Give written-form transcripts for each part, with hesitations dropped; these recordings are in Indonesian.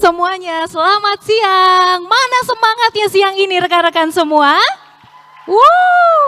semuanya, selamat siang. Mana semangatnya siang ini rekan-rekan semua?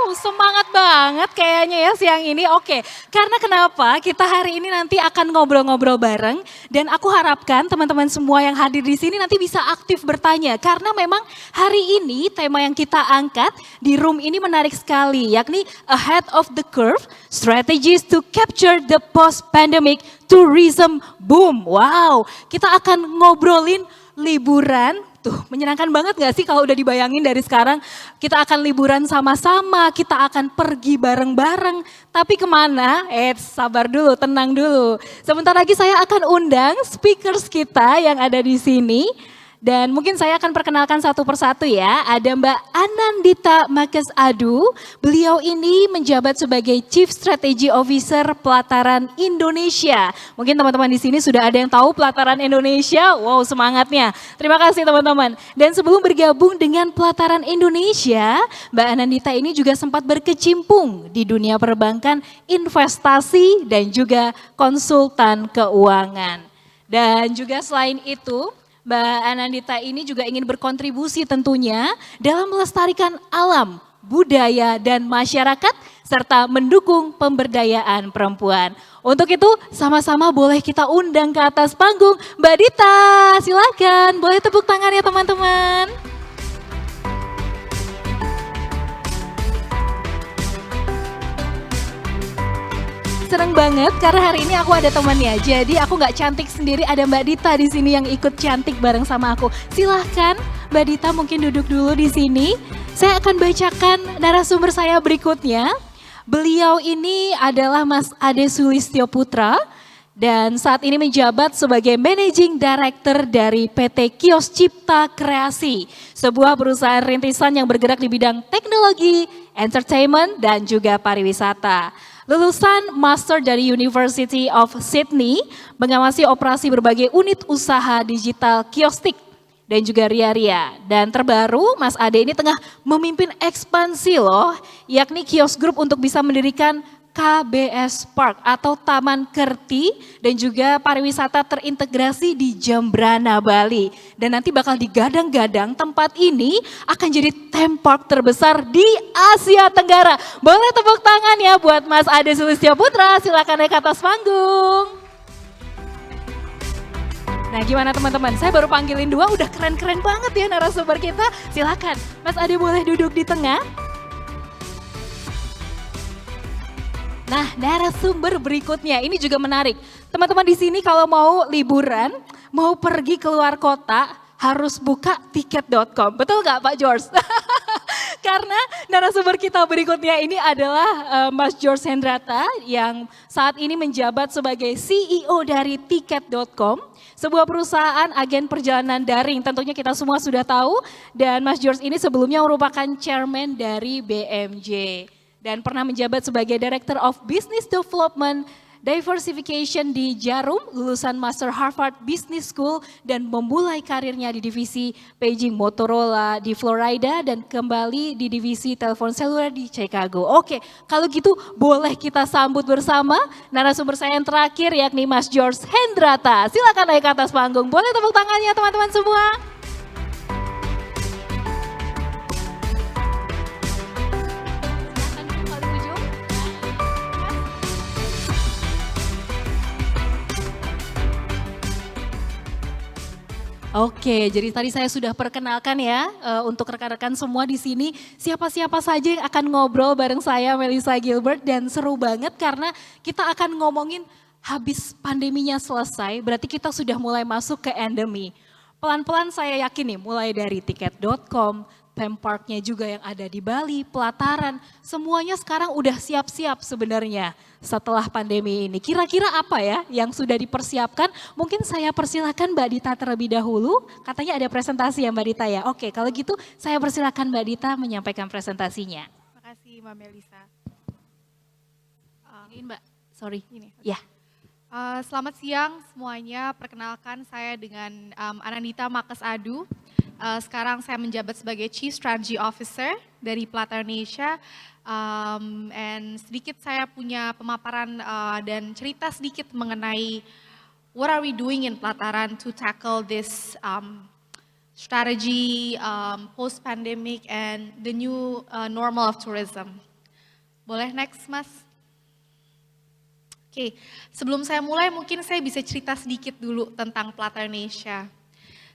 Semangat banget kayaknya ya siang ini. Oke, karena kenapa? Kita hari ini nanti akan ngobrol-ngobrol bareng dan aku harapkan teman-teman semua yang hadir di sini nanti bisa aktif bertanya karena memang hari ini tema yang kita angkat di room ini menarik sekali, yakni Ahead of the Curve, Strategies to Capture the Post-Pandemic Tourism Boom. Wow, kita akan ngobrolin liburan. Tuh, menyenangkan banget gak sih kalau udah dibayangin dari sekarang kita akan liburan sama-sama, kita akan pergi bareng-bareng. Tapi kemana? Sabar dulu, tenang dulu. Sebentar lagi saya akan undang speakers kita yang ada di sini. Dan mungkin saya akan perkenalkan satu persatu ya. Ada Mbak Anandita Makes Adu. Beliau ini menjabat sebagai Chief Strategy Officer Pelataran Indonesia. Mungkin teman-teman di sini sudah ada yang tahu Pelataran Indonesia. Wow, semangatnya. Terima kasih teman-teman. Dan sebelum bergabung dengan Pelataran Indonesia, Mbak Anandita ini juga sempat berkecimpung di dunia perbankan, investasi dan juga konsultan keuangan. Dan juga selain itu, Mbak Anandita ini juga ingin berkontribusi tentunya dalam melestarikan alam, budaya, dan masyarakat, serta mendukung pemberdayaan perempuan. Untuk itu sama-sama boleh kita undang ke atas panggung Mbak Dita, silakan, boleh tepuk tangan ya teman-teman. Seneng banget karena hari ini aku ada temannya. Jadi aku nggak cantik sendiri, ada Mbak Dita di sini yang ikut cantik bareng sama aku. Silahkan Mbak Dita mungkin duduk dulu di sini. Saya akan bacakan narasumber saya berikutnya. Beliau ini adalah Mas Ade Sulistyo Putra dan saat ini menjabat sebagai Managing Director dari PT Kios Cipta Kreasi, sebuah perusahaan rintisan yang bergerak di bidang teknologi, entertainment, dan juga pariwisata. Lulusan Master dari University of Sydney, mengawasi operasi berbagai unit usaha digital kiostik dan juga ria-ria. Dan terbaru Mas Ade ini tengah memimpin ekspansi loh, yakni Kios Group untuk bisa mendirikan KBS Park atau Taman Kerti dan juga pariwisata terintegrasi di Jembrana, Bali. Dan nanti bakal digadang-gadang tempat ini akan jadi theme park terbesar di Asia Tenggara. Boleh tepuk tangan ya buat Mas Ade Sulistyo Putra, silakan naik ke atas panggung. Nah gimana teman-teman, saya baru panggilin dua udah keren-keren banget ya narasumber kita. Silakan Mas Ade boleh duduk di tengah. Nah, narasumber berikutnya ini juga menarik. Teman-teman di sini kalau mau liburan, mau pergi keluar kota, harus buka tiket.com. Betul nggak Pak George? Karena narasumber kita berikutnya ini adalah Mas George Hendrata yang saat ini menjabat sebagai CEO dari tiket.com. Sebuah perusahaan agen perjalanan daring, tentunya kita semua sudah tahu. Dan Mas George ini sebelumnya merupakan chairman dari BMJ. Dan pernah menjabat sebagai Director of Business Development Diversification di Jarum, lulusan Master Harvard Business School dan memulai karirnya di divisi paging Motorola di Florida dan kembali di divisi telepon seluler di Chicago. Oke, kalau gitu boleh kita sambut bersama narasumber saya yang terakhir yakni Mas George Hendrata. Silakan naik ke atas panggung, boleh tepuk tangannya teman-teman semua. Oke, jadi tadi saya sudah perkenalkan ya untuk rekan-rekan semua di sini siapa-siapa saja yang akan ngobrol bareng saya Melissa Gilbert dan seru banget karena kita akan ngomongin habis pandeminya selesai berarti kita sudah mulai masuk ke endemi. Pelan-pelan saya yakin nih mulai dari tiket.com, theme parknya juga yang ada di Bali, Pelataran, semuanya sekarang udah siap-siap sebenarnya setelah pandemi ini. Kira-kira apa ya yang sudah dipersiapkan? Mungkin saya persilakan Mbak Dita terlebih dahulu, katanya ada presentasi ya Mbak Dita ya. Oke, kalau gitu saya persilakan Mbak Dita menyampaikan presentasinya. Terima kasih Mbak Melisa. Ini Mbak, sorry. Ini. Ya. Selamat siang semuanya, perkenalkan saya dengan Anandita Makes Adu. Sekarang saya menjabat sebagai Chief Strategy Officer dari Pelataran Indonesia. And sedikit saya punya pemaparan dan cerita sedikit mengenai what are we doing in Pelataran to tackle this strategy, post-pandemic, and the new normal of tourism. Boleh next, Mas? Oke, sebelum saya mulai mungkin saya bisa cerita sedikit dulu tentang Pelataran Indonesia.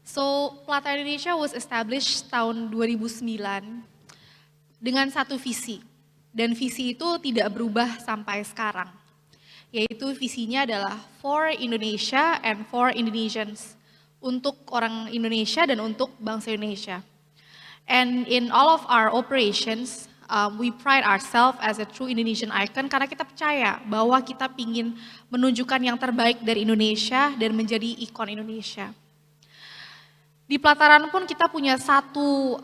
So, Pelataran Indonesia was established tahun 2009 dengan satu visi. Dan visi itu tidak berubah sampai sekarang. Yaitu visinya adalah for Indonesia and for Indonesians. Untuk orang Indonesia dan untuk bangsa Indonesia. And in all of our operations, we pride ourselves as a true Indonesian icon karena kita percaya bahwa kita ingin menunjukkan yang terbaik dari Indonesia dan menjadi ikon Indonesia. Di Pelataran pun kita punya satu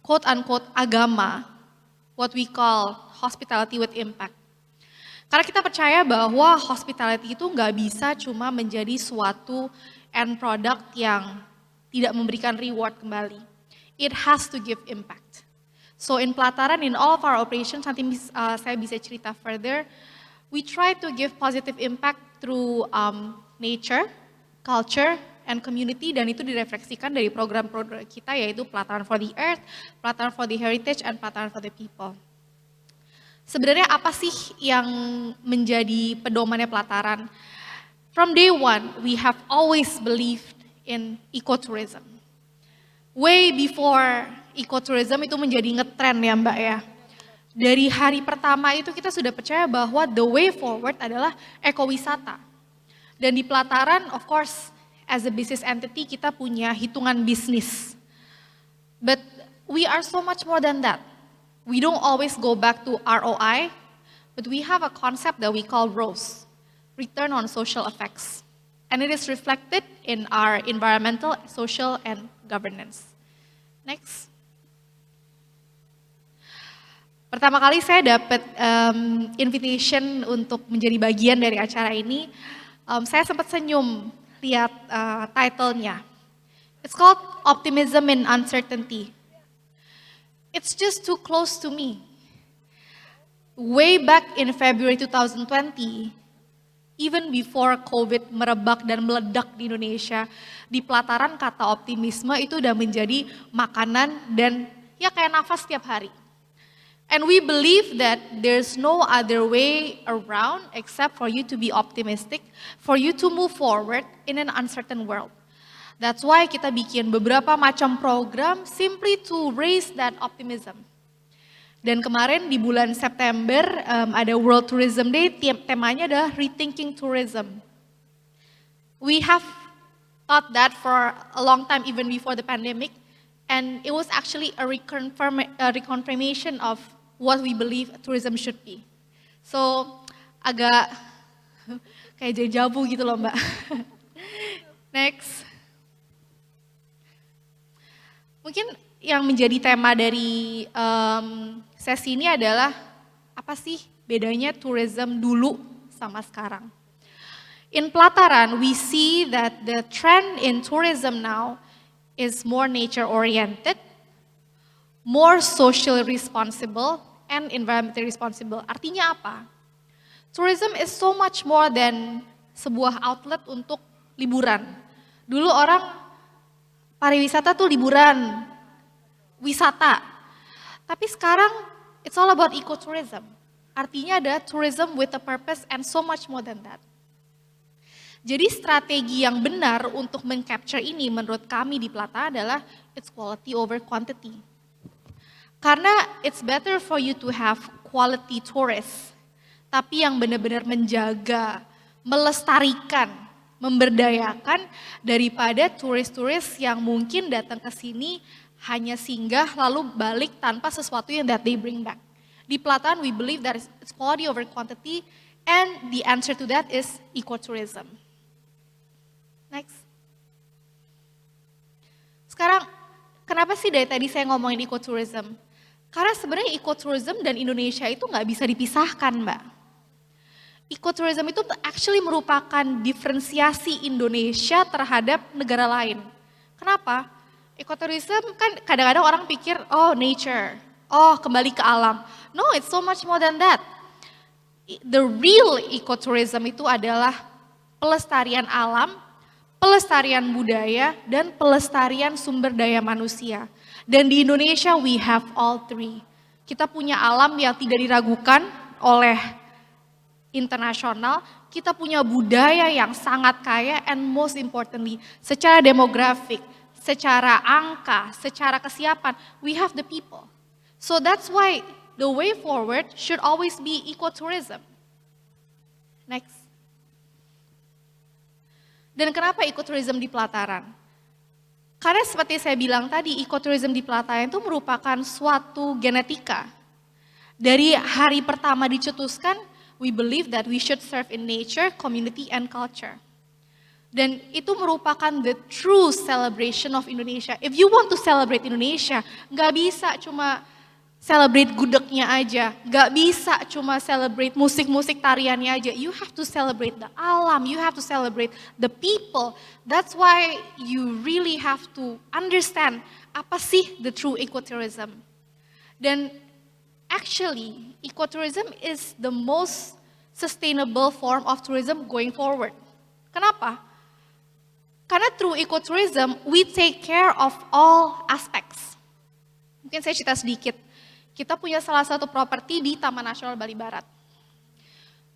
quote-unquote agama, what we call hospitality with impact. Karena kita percaya bahwa hospitality itu nggak bisa cuma menjadi suatu end product yang tidak memberikan reward kembali. It has to give impact. So in Pelataran, in all of our operations, nanti saya bisa cerita further, we try to give positive impact through nature, culture, and community, dan itu direfleksikan dari program-program kita, yaitu Pelataran for the Earth, Pelataran for the Heritage, and Pelataran for the People. Sebenarnya apa sih yang menjadi pedomannya Pelataran? From day one, we have always believed in ecotourism. Way before ecotourism itu menjadi ngetren ya Mbak ya. Dari hari pertama itu kita sudah percaya bahwa the way forward adalah ekowisata. Dan di Pelataran, of course, as a business entity, kita punya hitungan bisnis. But we are so much more than that. We don't always go back to ROI, but we have a concept that we call ROS, Return on Social Effects. And it is reflected in our environmental, social, and governance. Next. Pertama kali saya dapat invitation untuk menjadi bagian dari acara ini, saya sempat senyum lihat title-nya. It's called Optimism in Uncertainty. It's just too close to me. Way back in February 2020, even before COVID merebak dan meledak di Indonesia, di Pelataran kata optimisme itu udah menjadi makanan dan ya kayak nafas setiap hari. And we believe that there's no other way around except for you to be optimistic, for you to move forward in an uncertain world. That's why kita bikin beberapa macam program simply to raise that optimism. Dan kemarin di bulan September ada World Tourism Day, temanya adalah Rethinking Tourism. We have thought that for a long time even before the pandemic, and it was actually a reconfirmation of what we believe tourism should be. So agak kayak dejavu gitu loh Mbak. Next. Mungkin yang menjadi tema dari sesi ini adalah apa sih bedanya tourism dulu sama sekarang. In Pelataran, we see that the trend in tourism now is more nature oriented, more social responsible, and environmentally responsible. Artinya apa? Tourism is so much more than sebuah outlet untuk liburan. Dulu orang pariwisata tuh liburan, wisata. Tapi sekarang it's all about ecotourism. Artinya ada tourism with a purpose and so much more than that. Jadi strategi yang benar untuk meng-capture ini menurut kami di Pelataran adalah it's quality over quantity. Karena it's better for you to have quality tourists, tapi yang benar-benar menjaga, melestarikan, memberdayakan daripada turis-turis yang mungkin datang ke sini hanya singgah lalu balik tanpa sesuatu yang that they bring back. Di Pelataran we believe that it's quality over quantity and the answer to that is ecotourism. Next. Sekarang kenapa sih dari tadi saya ngomongin ecotourism? Karena sebenarnya ecotourism dan Indonesia itu nggak bisa dipisahkan, Mbak. Ecotourism itu actually merupakan diferensiasi Indonesia terhadap negara lain. Kenapa? Ecotourism kan kadang-kadang orang pikir, oh nature, oh kembali ke alam. No, it's so much more than that. The real ecotourism itu adalah pelestarian alam, pelestarian budaya, dan pelestarian sumber daya manusia. Dan di Indonesia we have all three. Kita punya alam yang tidak diragukan oleh internasional, kita punya budaya yang sangat kaya, and most importantly, secara demografik, secara angka, secara kesiapan, we have the people. So that's why the way forward should always be ecotourism. Next. Dan kenapa ecotourism di pelataran? Karena seperti saya bilang tadi, ecotourism di pelataran itu merupakan suatu genetika. Dari hari pertama dicetuskan, we believe that we should serve in nature, community, and culture. Dan itu merupakan the true celebration of Indonesia. If you want to celebrate Indonesia, nggak bisa cuma celebrate gudegnya aja, nggak bisa cuma celebrate musik-musik tariannya aja. You have to celebrate the alam, you have to celebrate the people. That's why you really have to understand apa sih the true ecotourism. Dan actually, ecotourism is the most sustainable form of tourism going forward. Kenapa? Karena through ecotourism, we take care of all aspects. Mungkin saya cerita sedikit. Kita punya salah satu properti di Taman Nasional Bali Barat.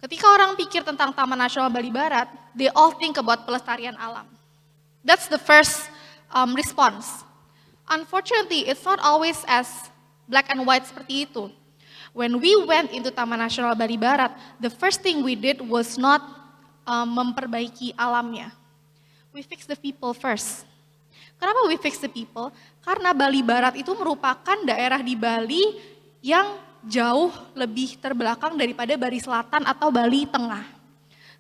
Ketika orang pikir tentang Taman Nasional Bali Barat, they all think about pelestarian alam. That's the first response. Unfortunately, it's not always as black and white seperti itu. When we went into Taman Nasional Bali Barat, the first thing we did was not memperbaiki alamnya. We fix the people first. Kenapa we fix the people? Karena Bali Barat itu merupakan daerah di Bali yang jauh lebih terbelakang daripada Bali Selatan atau Bali Tengah.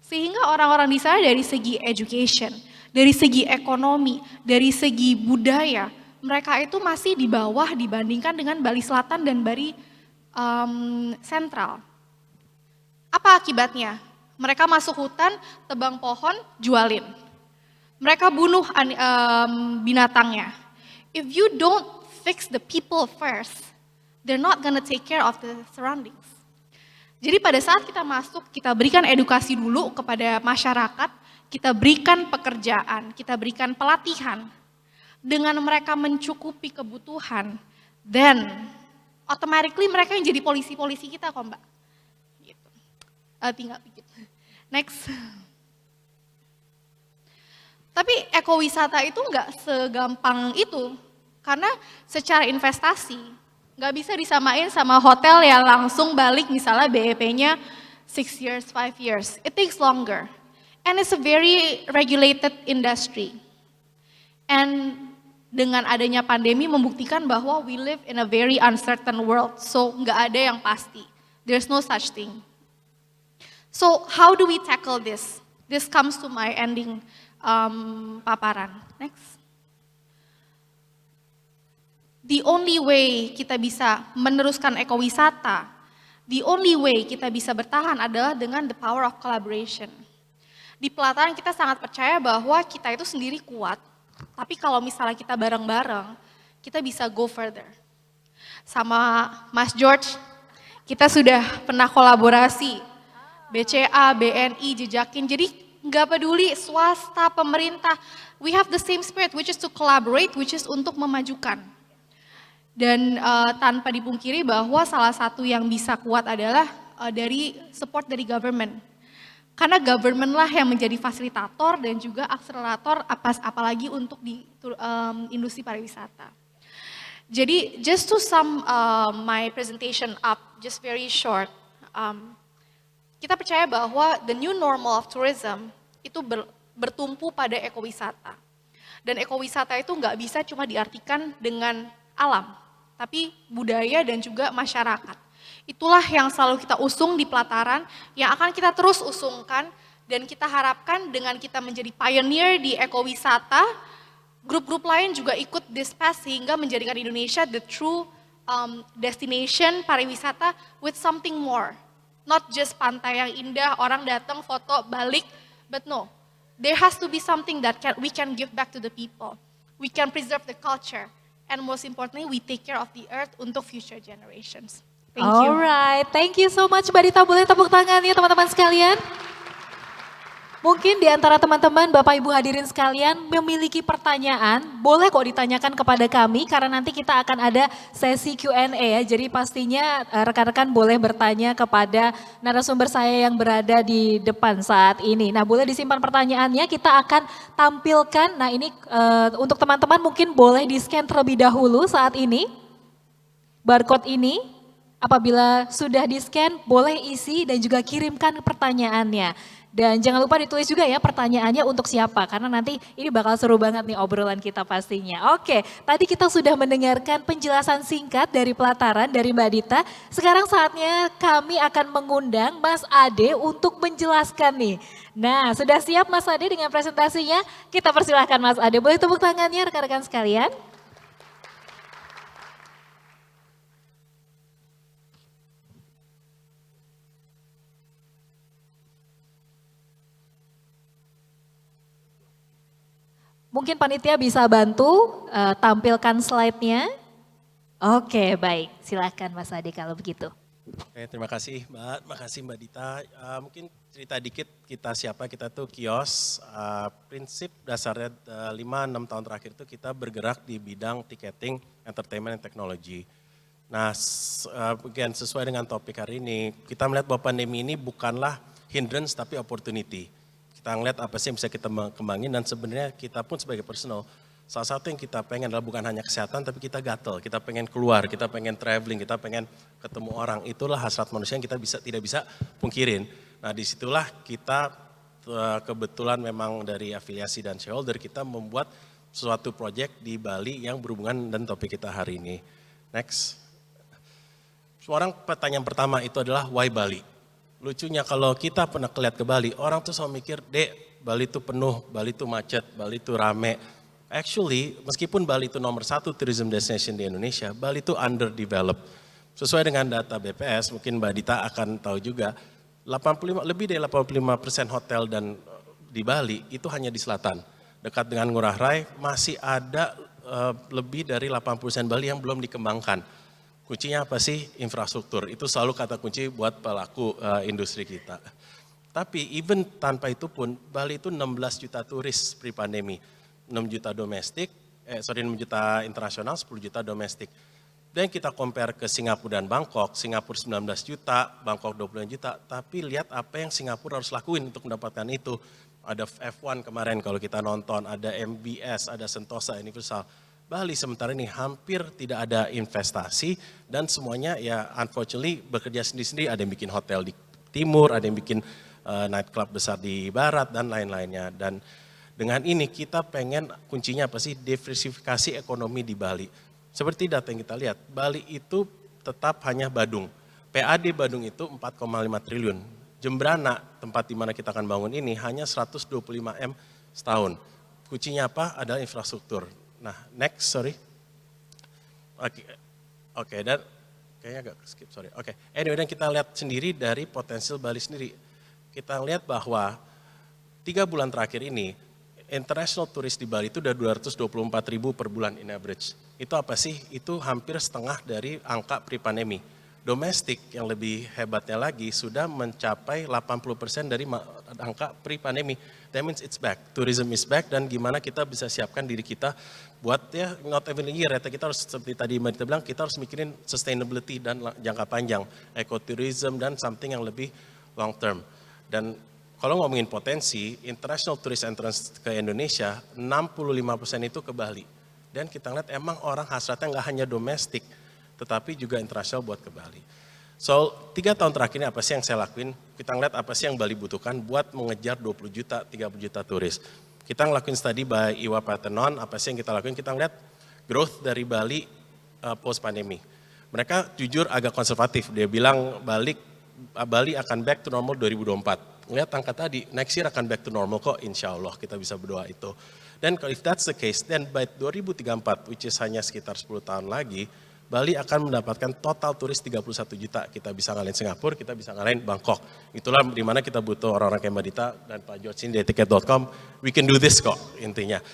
Sehingga orang-orang di sana dari segi education, dari segi ekonomi, dari segi budaya, mereka itu masih di bawah dibandingkan dengan Bali Selatan dan Bali Sentral. Apa akibatnya? Mereka masuk hutan, tebang pohon, jualin. Mereka bunuh binatangnya. If you don't fix the people first, they're not gonna take care of the surroundings. Jadi pada saat kita masuk, kita berikan edukasi dulu kepada masyarakat, kita berikan pekerjaan, kita berikan pelatihan. Dengan mereka mencukupi kebutuhan, then automatically mereka yang jadi polisi-polisi kita kok Mbak. Gitu. Tinggal dikit. Next. Tapi ekowisata itu nggak segampang itu, karena secara investasi nggak bisa disamain sama hotel yang langsung balik misalnya BEP-nya 6 years, 5 years. It takes longer. And it's a very regulated industry. And dengan adanya pandemi membuktikan bahwa we live in a very uncertain world. So nggak ada yang pasti. There's no such thing. So how do we tackle this? This comes to my ending paparan. Next. The only way kita bisa meneruskan ekowisata, the only way kita bisa bertahan adalah dengan the power of collaboration. Di pelataran kita sangat percaya bahwa kita itu sendiri kuat, tapi kalau misalnya kita bareng-bareng, kita bisa go further. Sama Mas George, kita sudah pernah kolaborasi, BCA, BNI, jejakin, jadi nggak peduli swasta, pemerintah, we have the same spirit, which is to collaborate, which is untuk memajukan. Dan tanpa dipungkiri bahwa salah satu yang bisa kuat adalah dari support dari government. Karena government lah yang menjadi fasilitator dan juga akselerator apalagi untuk di industri pariwisata. Jadi just to sum my presentation up, just very short, kita percaya bahwa the new normal of tourism itu bertumpu pada ekowisata. Dan ekowisata itu nggak bisa cuma diartikan dengan alam, tapi budaya dan juga masyarakat. Itulah yang selalu kita usung di pelataran, yang akan kita terus usungkan, dan kita harapkan dengan kita menjadi pioneer di ekowisata, grup-grup lain juga ikut this path sehingga menjadikan Indonesia the true destination pariwisata with something more. Not just pantai yang indah, orang datang foto balik, but no. There has to be something that we can give back to the people. We can preserve the culture. And most importantly, we take care of the earth untuk future generations. Thank you. Alright, thank you so much Mbak Dita. Boleh tepuk tangan ya teman-teman sekalian. Mungkin di antara teman-teman, Bapak Ibu hadirin sekalian memiliki pertanyaan, boleh kok ditanyakan kepada kami karena nanti kita akan ada sesi Q&A ya. Jadi pastinya rekan-rekan boleh bertanya kepada narasumber saya yang berada di depan saat ini. Nah, boleh disimpan pertanyaannya, kita akan tampilkan. Nah, ini untuk teman-teman mungkin boleh di-scan terlebih dahulu saat ini. Barcode ini, apabila sudah di-scan, boleh isi dan juga kirimkan pertanyaannya. Dan jangan lupa ditulis juga ya pertanyaannya untuk siapa, karena nanti ini bakal seru banget nih obrolan kita pastinya. Oke, tadi kita sudah mendengarkan penjelasan singkat dari pelataran dari Mbak Dita. Sekarang saatnya kami akan mengundang Mas Ade untuk menjelaskan nih. Nah, sudah siap Mas Ade dengan presentasinya? Kita persilahkan Mas Ade, boleh tepuk tangannya rekan-rekan sekalian? Mungkin panitia bisa bantu tampilkan slide-nya. Oke, baik. Silakan Mas Ade kalau begitu. Oke, terima kasih Mbak, makasih Mbak Dita. Mungkin cerita dikit kita siapa, kita tuh Kios. Prinsip dasarnya 5-6 tahun terakhir itu kita bergerak di bidang ticketing, entertainment, dan teknologi. Nah, sesuai dengan topik hari ini, kita melihat bahwa pandemi ini bukanlah hindrance tapi opportunity. Kita ngeliat apa sih yang bisa kita kembangin dan sebenarnya kita pun sebagai personal, salah satu yang kita pengen adalah bukan hanya kesehatan tapi kita gatel, kita pengen keluar, kita pengen traveling, kita pengen ketemu orang. Itulah hasrat manusia yang kita tidak bisa pungkirin. Nah disitulah kita kebetulan memang dari afiliasi dan shareholder kita membuat suatu project di Bali yang berhubungan dan topik kita hari ini. Next. Pertanyaan pertama itu adalah why Bali? Lucunya kalau kita pernah lihat ke Bali, orang tuh selalu mikir, Dek, Bali itu penuh, Bali itu macet, Bali itu rame. Actually, meskipun Bali itu nomor 1 tourism destination di Indonesia, Bali itu underdeveloped. Sesuai dengan data BPS, mungkin Mbak Dita akan tahu juga, lebih dari 85% hotel dan di Bali itu hanya di selatan. Dekat dengan Ngurah Rai, masih ada lebih dari 80% Bali yang belum dikembangkan. Kuncinya apa sih? Infrastruktur. Itu selalu kata kunci buat pelaku industri kita. Tapi even tanpa itu pun, Bali itu 16 juta turis pre-pandemi. 6 juta domestik, 6 juta internasional, 10 juta domestik. Dan kita compare ke Singapura dan Bangkok, Singapura 19 juta, Bangkok 20 juta. Tapi lihat apa yang Singapura harus lakuin untuk mendapatkan itu. Ada F1 kemarin kalau kita nonton, ada MBS, ada Sentosa, Universal. Bali sementara ini hampir tidak ada investasi dan semuanya ya unfortunately bekerja sendiri-sendiri. Ada yang bikin hotel di timur, ada yang bikin nightclub besar di barat dan lain-lainnya. Dan dengan ini kita pengen kuncinya apa sih? Diversifikasi ekonomi di Bali. Seperti data yang kita lihat, Bali itu tetap hanya Badung. PAD Badung itu 4,5 triliun. Jembrana, tempat di mana kita akan bangun ini hanya 125 M setahun. Kuncinya apa? Adalah infrastruktur. Nah, next, sorry. Oke, dan kayaknya agak skip, sorry. Oke, anyway, dan kita lihat sendiri dari potensial Bali sendiri. Kita lihat bahwa 3 bulan terakhir ini, international turis di Bali itu udah 224 ribu per bulan in average. Itu apa sih? Itu hampir setengah dari angka pre-pandemi. Domestik yang lebih hebatnya lagi sudah mencapai 80% dari angka pre-pandemi. That means it's back, tourism is back dan gimana kita bisa siapkan diri kita buat ya not even a year ya, kita harus seperti tadi Mbak Dita bilang, kita harus mikirin sustainability dan jangka panjang, ecotourism dan something yang lebih long term. Dan kalau ngomongin potensi, international tourist entrance ke Indonesia, 65% itu ke Bali. Dan kita lihat emang orang hasratnya nggak hanya domestik, tetapi juga internasional buat ke Bali. So, 3 tahun terakhir ini apa sih yang saya lakuin? Kita ngeliat apa sih yang Bali butuhkan buat mengejar 20 juta, 30 juta turis. Kita ngelakuin study by Iwa Paternon, apa sih yang kita lakuin? Kita ngeliat growth dari Bali post pandemi. Mereka jujur agak konservatif, dia bilang Bali akan back to normal 2024. Ngeliat angka tadi, next year akan back to normal kok, insya Allah kita bisa berdoa itu. Dan if that's the case, then by 2034, which is hanya sekitar 10 tahun lagi, Bali akan mendapatkan total turis 31 juta. Kita bisa ngalahin Singapura, kita bisa ngalahin Bangkok. Itulah dimana kita butuh orang-orang kayak Mbak Dita dan Pak George ini dari tiket.com. We can do this kok intinya.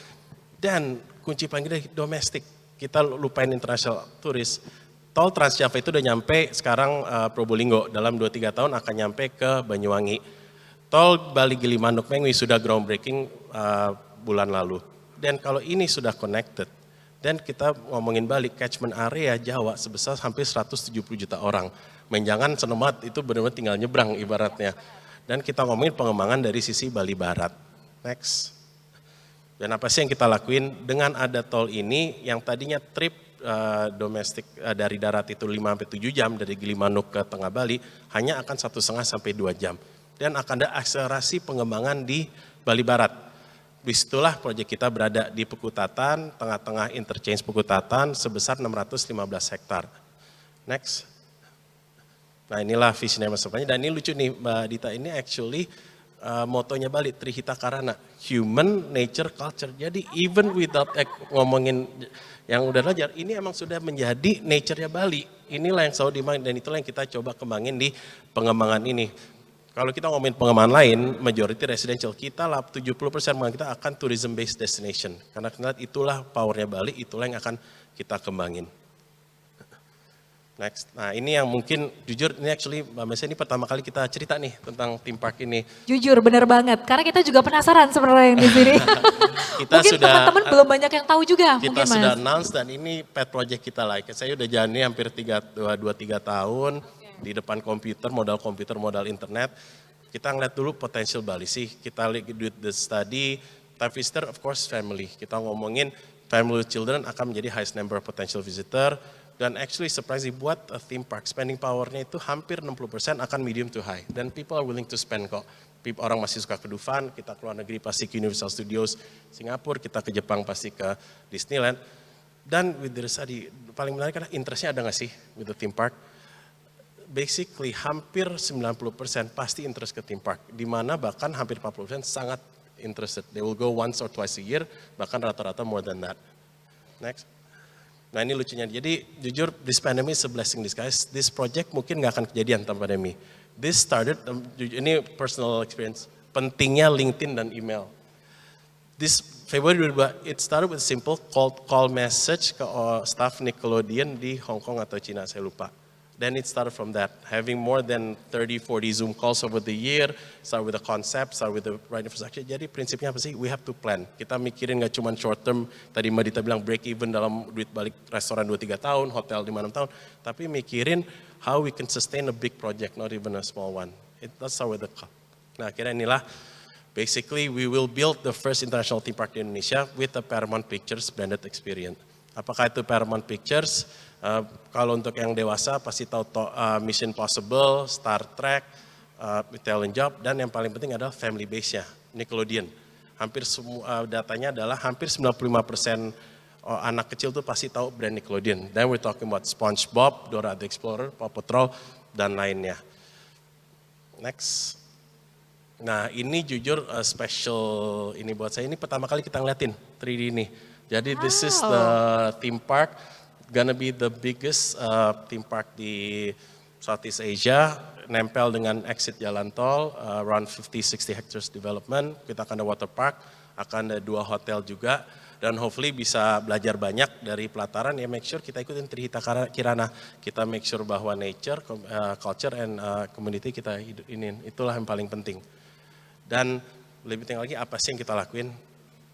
Dan kunci paling gede domestik. Kita lupain international turis. Tol Trans Java itu udah nyampe sekarang Probolinggo. Dalam 2-3 tahun akan nyampe ke Banyuwangi. Tol Bali Gilimanuk Mengwi sudah groundbreaking bulan lalu. Dan kalau ini sudah connected, dan kita ngomongin Bali, catchment area Jawa sebesar hampir 170 juta orang. Menjangan Senomat itu benar-benar tinggal nyebrang ibaratnya. Dan kita ngomongin pengembangan dari sisi Bali Barat. Next. Dan apa sih yang kita lakuin dengan ada tol ini yang tadinya trip domestik dari darat itu 5-7 jam dari Gilimanuk ke Tengah Bali hanya akan 1,5 sampai 2 jam. Dan akan ada akselerasi pengembangan di Bali Barat. Disitulah proyek kita berada di Pekutatan, tengah-tengah interchange Pekutatan sebesar 615 hektar. Next. Nah inilah visionya Mas Sopanya, dan ini lucu nih Mbak Dita, ini actually motonya Bali, Trihita Karana, human, nature, culture. Jadi even without ngomongin yang udah belajar, ini emang sudah menjadi nature-nya Bali. Inilah yang selalu dimain dan itulah yang kita coba kembangin di pengembangan ini. Kalau kita ngomongin pengembangan lain, majority residential, kita 70% pengembangan kita akan tourism based destination. Karena itulah powernya Bali, itulah yang akan kita kembangin. Next. Nah ini yang mungkin jujur ini actually Mbak Mesa ini pertama kali kita cerita nih tentang theme park ini. Jujur bener banget, karena kita juga penasaran sebenarnya yang di sini. Mungkin teman-teman belum banyak yang tahu juga. Kita mungkin, sudah Mas. announce dan ini pet project kita lah. Saya udah jalani hampir 2-3 tahun di depan komputer, modal internet. Kita ngeliat dulu potensial Bali sih. Kita lihat the study, type visitor of course family. Kita ngomongin family with children akan menjadi highest number of potential visitor. Dan actually surprisingly buat a theme park, spending powernya itu hampir 60% akan medium to high. Dan people are willing to spend kok. Orang masih suka ke Dufan, kita ke luar negeri pasti ke Universal Studios Singapura, kita ke Jepang pasti ke Disneyland. Dan with the study, paling menarik adalah interestnya ada nggak sih with the theme park? Basically hampir 90% pasti interest ke theme park. Di mana bahkan hampir 40% sangat interested. They will go once or twice a year, bahkan rata-rata more than that. Next. Nah ini lucunya, jadi jujur this pandemic is a blessing in disguise. This project mungkin nggak akan kejadian tanpa pandemi. This started, ini personal experience, pentingnya LinkedIn dan email. This February 2022, it started with simple call message ke staff Nickelodeon di Hong Kong atau China, saya lupa. Then it started from that, having more than 30-40 Zoom calls over the year, start with the concept, start with the right infrastructure. Jadi prinsipnya apa sih? We have to plan. Kita mikirin nggak cuma short term, tadi Mbak Dita bilang break even dalam duit balik restoran 2-3 tahun, hotel 5-6 tahun, tapi mikirin how we can sustain a big project, not even a small one. Let's start with the call. Nah akhirnya inilah, basically we will build the first international theme park di Indonesia with the Paramount Pictures branded experience. Apakah itu Paramount Pictures? Kalau untuk yang dewasa pasti tahu Mission Impossible, Star Trek, Italian Job, dan yang paling penting adalah family base-nya, Nickelodeon. Hampir semua datanya adalah hampir 95% anak kecil tuh pasti tahu brand Nickelodeon. Then we're talking about SpongeBob, Dora the Explorer, Paw Patrol, dan lainnya. Next. Nah ini jujur special ini buat saya, ini pertama kali kita ngeliatin 3D ini. Jadi this is the theme park. Gonna be the biggest theme park di Southeast Asia, nempel dengan exit jalan tol, around 50-60 hectares development. Kita akan ada water park, akan ada 2 hotel juga, dan hopefully bisa belajar banyak dari pelataran. Ya make sure kita ikutin Trihita Kirana, kita make sure bahwa nature, culture, and community kita ini, itulah yang paling penting. Dan lebih penting lagi apa sih yang kita lakuin?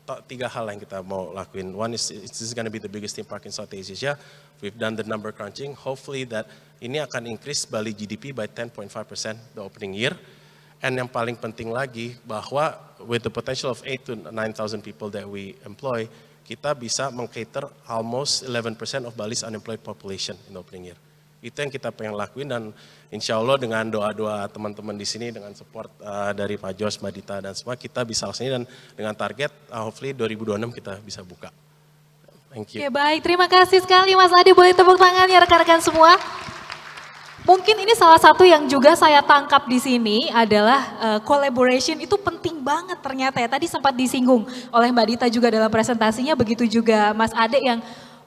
3 hal yang kita mau lakuin. One is this is going to be the biggest theme park in Southeast Asia. We've done the number crunching. Hopefully that ini akan increase Bali GDP by 10.5% the opening year. And yang paling penting lagi bahwa with the potential of 8 to 9,000 people that we employ, kita bisa meng-cater almost 11% of Bali's unemployed population in the opening year. Itu yang kita pengen lakuin, dan insya Allah dengan doa-doa teman-teman di sini, dengan support dari Pak Jos, Mbak Dita, dan semua, kita bisa laksanain, dan dengan target hopefully 2026 kita bisa buka. Thank you. Oke, baik, terima kasih sekali Mas Adi, boleh tepuk tangan ya rekan-rekan semua. Mungkin ini salah satu yang juga saya tangkap di sini adalah collaboration itu penting banget ternyata ya. Tadi sempat disinggung oleh Mbak Dita juga dalam presentasinya, begitu juga Mas Ade yang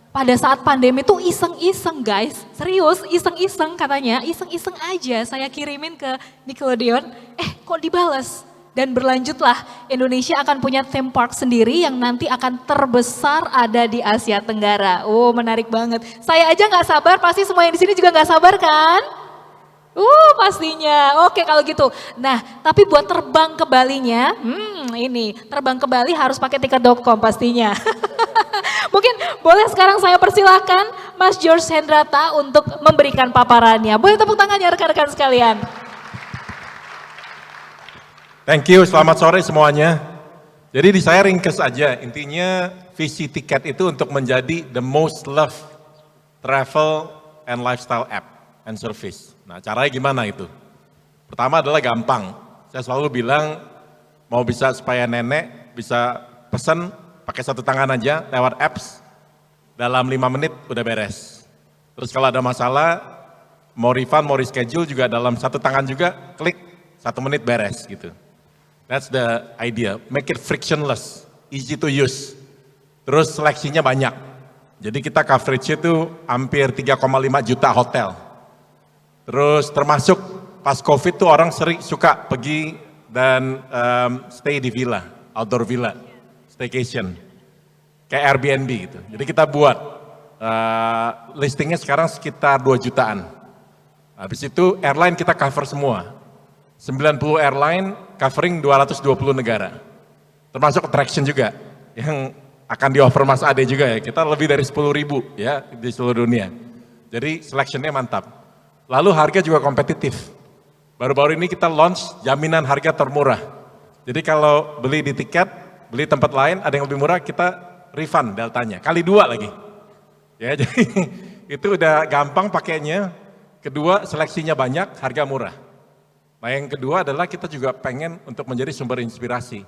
pada saat pandemi tuh iseng-iseng guys, serius iseng-iseng katanya, iseng-iseng aja saya kirimin ke Nickelodeon, kok dibales. Dan berlanjutlah, Indonesia akan punya theme park sendiri yang nanti akan terbesar ada di Asia Tenggara. Oh menarik banget, saya aja nggak sabar, pasti semua yang di sini juga nggak sabar kan? Pastinya. Oke kalau gitu. Nah, tapi buat terbang ke Balinya, ini terbang ke Bali harus pakai tiket.com pastinya. Mungkin boleh sekarang saya persilahkan Mas George Hendrata untuk memberikan paparannya. Boleh tepuk tangannya rekan-rekan sekalian. Thank you, selamat sore semuanya. Jadi di saya ringkes aja, intinya visi tiket itu untuk menjadi the most loved travel and lifestyle app and service. Nah caranya gimana itu? Pertama adalah gampang, saya selalu bilang mau bisa supaya nenek bisa pesen pakai satu tangan aja lewat apps, dalam 5 menit udah beres. Terus kalau ada masalah, mau refund, mau reschedule juga dalam satu tangan juga, klik 1 menit beres gitu. That's the idea, make it frictionless, easy to use. Terus seleksinya banyak. Jadi kita coverage itu hampir 3,5 juta hotel. Terus termasuk pas COVID tuh orang sering suka pergi dan stay di villa, outdoor villa, staycation. Kayak Airbnb gitu. Jadi kita buat listingnya sekarang sekitar 2 jutaan. Habis itu airline kita cover semua. 90 airline covering 220 negara. Termasuk attraction juga yang akan di-offer Mas Ade juga ya. Kita lebih dari 10.000 ya di seluruh dunia. Jadi seleksinya mantap. Lalu harga juga kompetitif. Baru-baru ini kita launch jaminan harga termurah. Jadi kalau beli di tiket, beli tempat lain ada yang lebih murah, kita refund deltanya. Kali 2 lagi. Ya, jadi itu udah gampang pakainya. Kedua, seleksinya banyak, harga murah. Nah yang kedua adalah kita juga pengen untuk menjadi sumber inspirasi.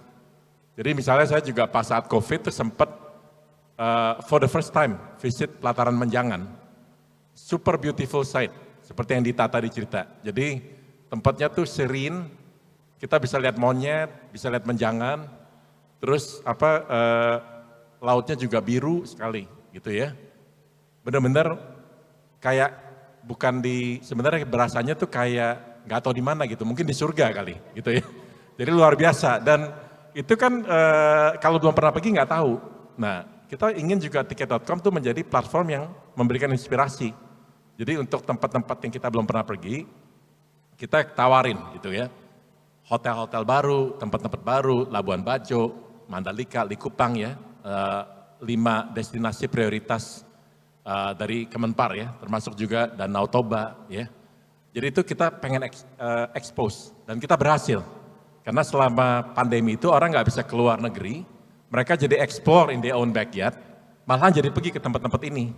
Jadi misalnya saya juga pas saat COVID itu sempat for the first time visit Pelataran Menjangan. Super beautiful site, seperti yang Dita tadi cerita. Jadi tempatnya tuh serene, kita bisa lihat monyet, bisa lihat menjangan, terus lautnya juga biru sekali gitu ya. Bener-bener kayak bukan sebenarnya berasanya tuh kayak nggak tahu di mana gitu, mungkin di surga kali gitu ya. Jadi luar biasa dan itu kan kalau belum pernah pergi nggak tahu. Nah kita ingin juga tiket.com tuh menjadi platform yang memberikan inspirasi. Jadi untuk tempat-tempat yang kita belum pernah pergi, kita tawarin gitu ya. Hotel-hotel baru, tempat-tempat baru, Labuan Bajo, Mandalika, Likupang ya, 5 destinasi prioritas dari Kemenpar ya, termasuk juga Danau Toba ya. Jadi itu kita pengen expose dan kita berhasil. Karena selama pandemi itu orang nggak bisa keluar negeri, mereka jadi explore in their own backyard, malahan jadi pergi ke tempat-tempat ini.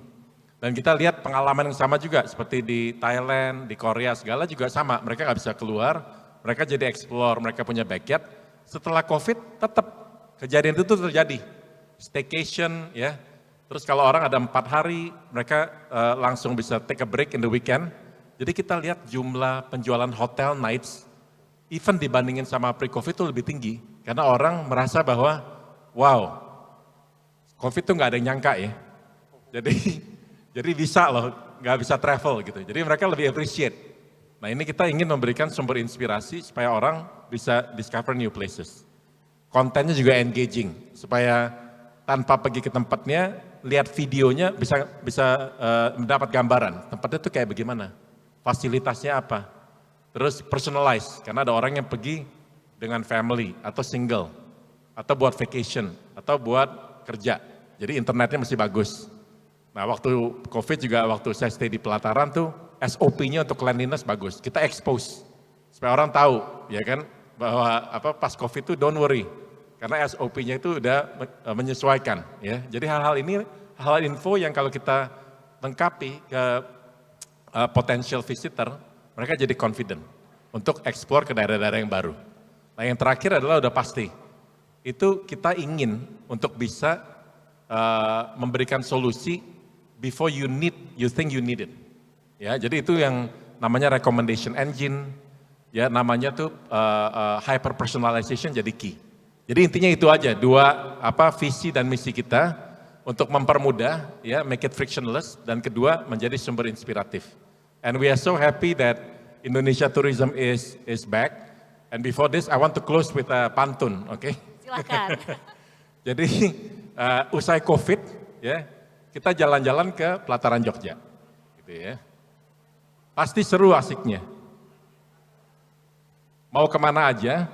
Dan kita lihat pengalaman yang sama juga, seperti di Thailand, di Korea segala juga sama. Mereka nggak bisa keluar, mereka jadi explore, mereka punya backyard. Setelah COVID tetap kejadian itu terjadi, staycation ya. Terus kalau orang ada 4 hari, mereka langsung bisa take a break in the weekend. Jadi kita lihat jumlah penjualan hotel nights, even dibandingin sama pre-COVID itu lebih tinggi. Karena orang merasa bahwa, wow, COVID itu nggak ada yang nyangka ya. Jadi bisa loh, nggak bisa travel gitu. Jadi mereka lebih appreciate. Nah ini kita ingin memberikan sumber inspirasi supaya orang bisa discover new places. Kontennya juga engaging, supaya tanpa pergi ke tempatnya, lihat videonya bisa mendapat gambaran. Tempatnya itu kayak bagaimana. Fasilitasnya apa, terus personalize, karena ada orang yang pergi dengan family, atau single, atau buat vacation, atau buat kerja, jadi internetnya mesti bagus. Nah waktu COVID juga, waktu saya stay di Pelataran tuh, SOP-nya untuk cleanliness bagus, kita expose, supaya orang tahu, ya kan, bahwa pas COVID tuh don't worry, karena SOP-nya itu udah menyesuaikan, ya. Jadi hal-hal ini, hal info yang kalau kita lengkapi ke potential visitor, mereka jadi confident untuk explore ke daerah-daerah yang baru. Nah yang terakhir adalah udah pasti, itu kita ingin untuk bisa memberikan solusi before you think you need it. Ya, jadi itu yang namanya recommendation engine, ya namanya tuh hyper personalization jadi key. Jadi intinya itu aja, dua visi dan misi kita untuk mempermudah, ya make it frictionless, dan kedua menjadi sumber inspiratif. And we are so happy that Indonesia tourism is back. And before this, I want to close with a pantun, oke? Okay? Silakan. Jadi usai COVID, ya kita jalan-jalan ke Pelataran Jogja, gitu ya. Pasti seru asiknya. Mau kemana aja,